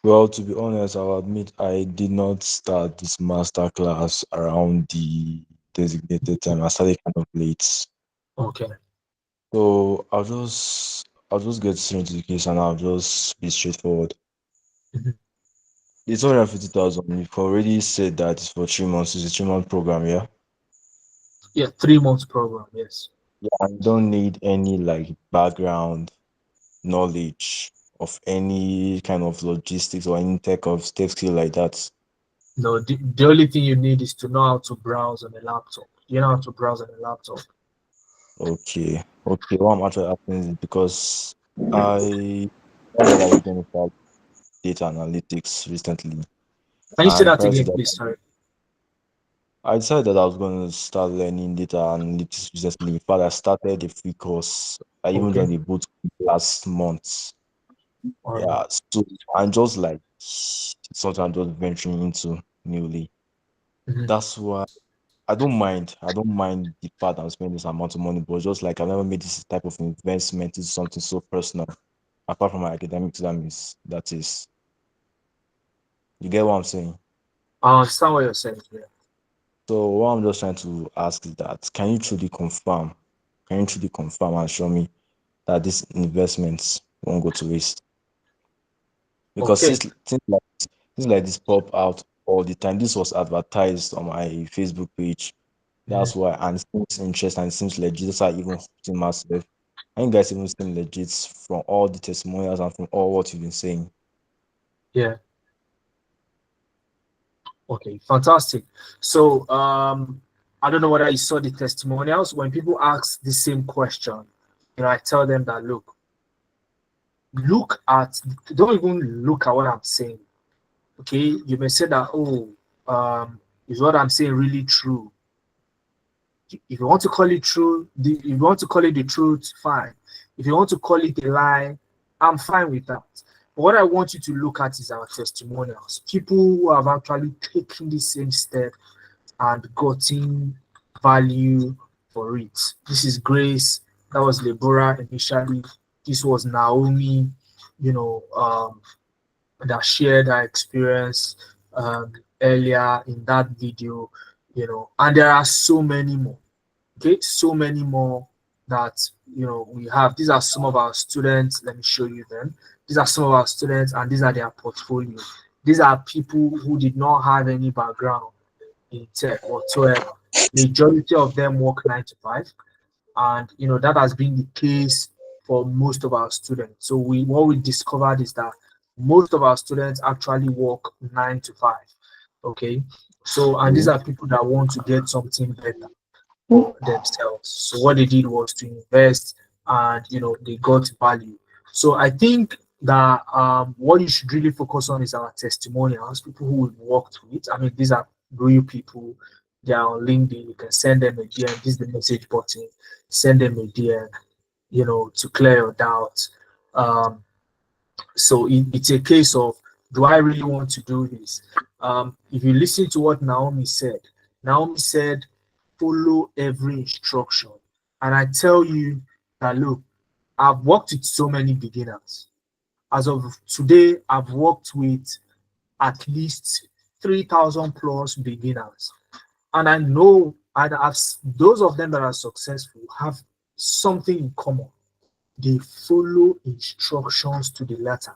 Well, to be honest, I'll admit I did not start this master class around the designated time. I started kind of late.
Okay.
So I'll just get straight into the case and I'll just be straightforward.
Mhm.
The 250,000, you've already said that it's for 3 months. It's a 3-month program, yeah?
Yeah, 3 months program. Yes.
Yeah, I don't need any like background knowledge of any kind of logistics or any tech skill like that.
No, the only thing you need is to know how to browse on a laptop. You know how to browse on a laptop.
Okay, okay. What I'm actually asking is because I decided I was going to start data analytics recently,
Can you say
and
that
prior to
again,
that,
please? Sorry.
I decided that I was going to start learning data analytics recently. In fact, I started a free course. I even
Okay.
joined the boot last month.
All right.
Yeah, so I'm just like something I'm just venturing into newly.
Mhm.
That's why I don't mind the fact I'm spending this amount of money, but just like I've never made this type of investment into something so personal, apart from my academics. That is, you get what I'm saying.
I understand what you're saying here.
So what I'm just trying to ask is that can you truly confirm and show me that these investments won't go to waste? Because
Okay.
things like this pop out all the time. This was advertised on my Facebook page.
Mhm.
That's why, and it seems interesting and it seems legit. That's why I even hooked in myself. And you guys even seem legit from all the testimonials and from all what you've been saying.
Yeah. Okay. Fantastic. So I don't know whether you saw the testimonials. When people ask the same question, I tell them that look at don't even look at what I'm saying. Okay, you may say that, oh, is what I'm saying really true? If you want to call it true, if you want to call it the truth, fine. If you want to call it a lie, I'm fine with that. But what I want you to look at is our testimonials. People who have actually taken the same step and gotten value for it. This is Grace. That was Deborah initially. This was Naomi. You know, that shared her experience earlier in that video. And there are so many more. Okay, so many more that we have. These are some of our students. Let me show you them. These are some of our students, and these are their portfolio. These are people who did not have any background in tech whatsoever. Majority of them work 9 to 5, and that has been the case for most of our students. So what we discovered is that most of our students actually work 9 to 5. Okay, so and these
Okay.
are people that want to get something better for themselves. So what they did was to invest, and they got value. So I think that what you should really focus on is our testimonials, people who we've worked with. I mean, these are real people. They are on LinkedIn. You can send them a DM. This is the message button. Send them a DM, to clear your doubts. Um, so it's a case of, do I really want to do this? If you listen to what Naomi said, follow every instruction. And I tell you that, look, I've worked with so many beginners. as of today, I've worked with at least 3,000 plus beginners. And I know those of them that are successful have something in common. They follow instructions to the letter.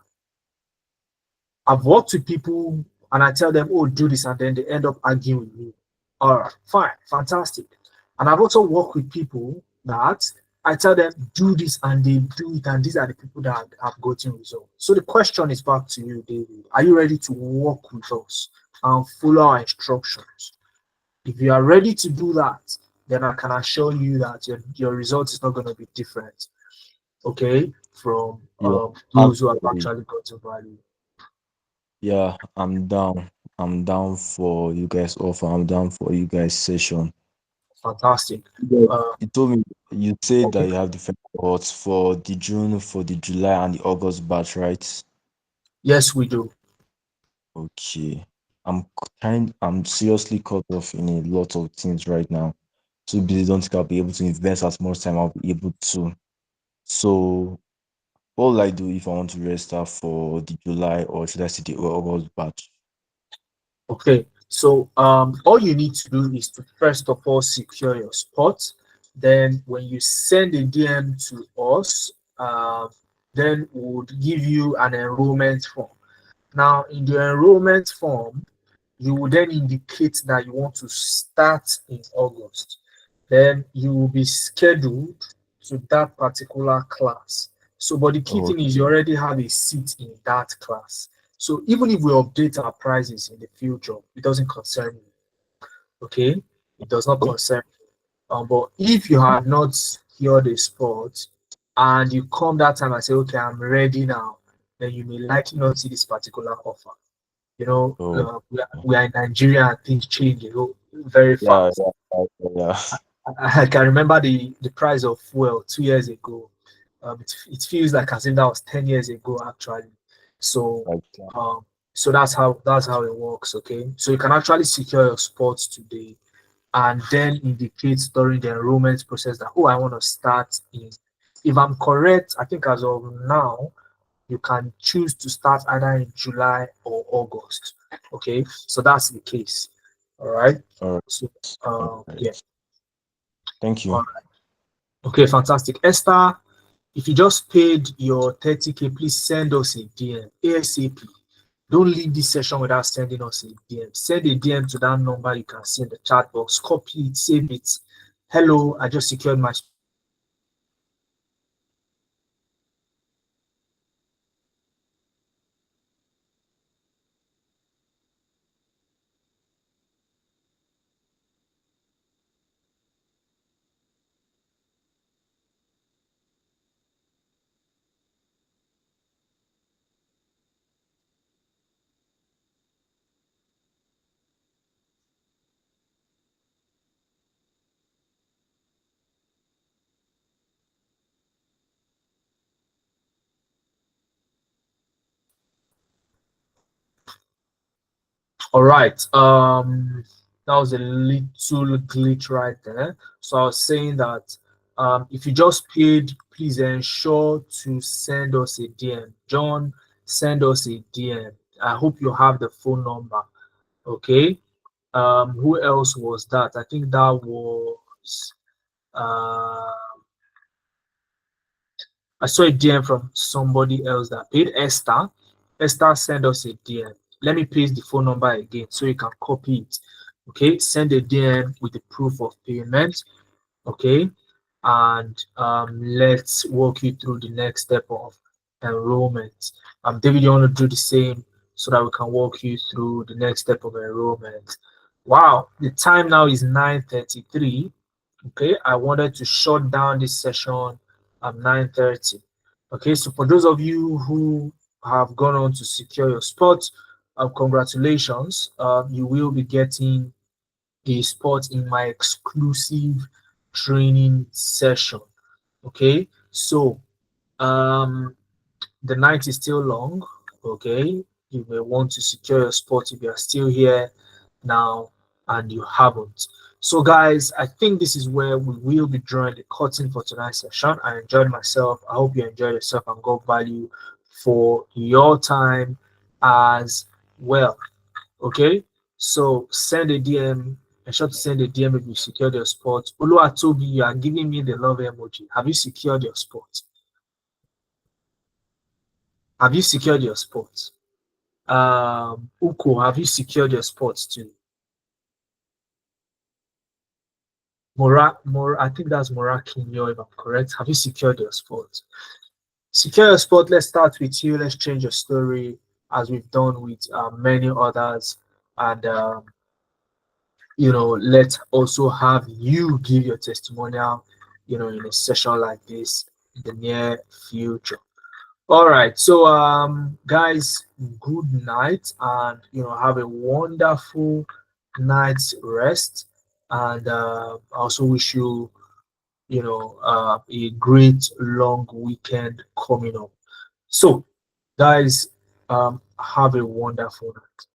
I've worked with people and I tell them, oh, do this, and then they end up arguing with me. All right, fine, fantastic. And I've also worked with people that I tell them, do this, and they do it, and these are the people that have gotten results. So the question is back to you, David. Are you ready to work with us and follow our instructions? If you are ready to do that, then I can assure you that your result is not going to be different, okay, from
Yeah,
those who have
absolutely.
actually gotten value.
Yeah, I'm down. I'm down for you guys offer. I'm down for you guys session.
Fantastic.
Yeah.
Uh,
You told me you said that
okay.
you have different cohorts for the June, for the July, and the August batch, right?
Yes, we do.
Okay. I'm seriously caught off in a lot of things right now. Too busy, don't think I'll be able to invest as much time I'll be able to. So what will I do if I want to register for the July, or should I say the August batch?
Okay. So all you need to do is to first of all secure your spot. Then when you send a DM to us, then we would give you an enrollment form. Now, in the enrollment form, you will then indicate that you want to start in August. Then you will be scheduled to that particular class. So, but the key
Oh,
thing is you already have a seat in that class. So even if we update our prices in the future, it doesn't concern you. Okay, it does not concern you. But if you have not secured a spot and you come that time and say, okay, I'm ready now, then you may likely not see this particular offer.
oh,
We are in Nigeria and things change, very
yeah,
fast.
yeah, yeah, yeah.
I can remember the price of fuel 2 years ago. It feels like as if that was 10 years ago, actually. So,
Like,
um, so that's how it works. Okay, so you can actually secure your spots today, and then indicate during the enrollment process that, oh, I want to start in. If I'm correct, I think as of now, you can choose to start either in July or August. Okay, so that's the case. All right.
all right,
So,
all
yeah.
right. Thank
All
you.
right. Okay, fantastic. Esther, if you just paid your 30K, please send us a DM ASAP. Don't leave this session without sending us a DM. Send a DM to that number you can see in the chat box. Copy it, save it. Hello, I just secured my. All right. That was a little glitch right there. So I was saying that if you just paid, please ensure to send us a DM. John, send us a DM. I hope you have the phone number. Okay. Who else was that? I think that was uh I saw a DM from somebody else that paid. Esther. Esther, send us a DM. Let me paste the phone number again so you can copy it. Okay, send a DM with the proof of payment. Okay, and let's walk you through the next step of enrollment. David, you want to do the same so that we can walk you through the next step of enrollment. Wow, the time now is 9:33. Okay, I wanted to shut down this session at 9:30. Okay, so for those of you who have gone on to secure your spot, congratulations. You will be getting a spot in my exclusive training session. Okay, so the night is still long. Okay, you may want to secure your spot if you are still here now and you haven't. So guys, I think this is where we will be drawing the curtain for tonight's session. I enjoyed myself. I hope you enjoyed yourself and got value for your time as well. Okay, so send a DM. Ensure to send a DM if you secured your spot. Oluwatobi, you are giving me the love emoji. Have you secured your spot? Have you secured your spot? Uko, have you secured your spot too? I think that's Morakinyo, if I'm correct. Have you secured your spot? Secure your spot. Let's start with you. Let's change your story as we've done with many others. And, let's also have you give your testimonial, in a session like this in the near future. All right. So, guys, good night and, have a wonderful night's rest. And I also wish you, a great long weekend coming up. So, guys, have a wonderful night.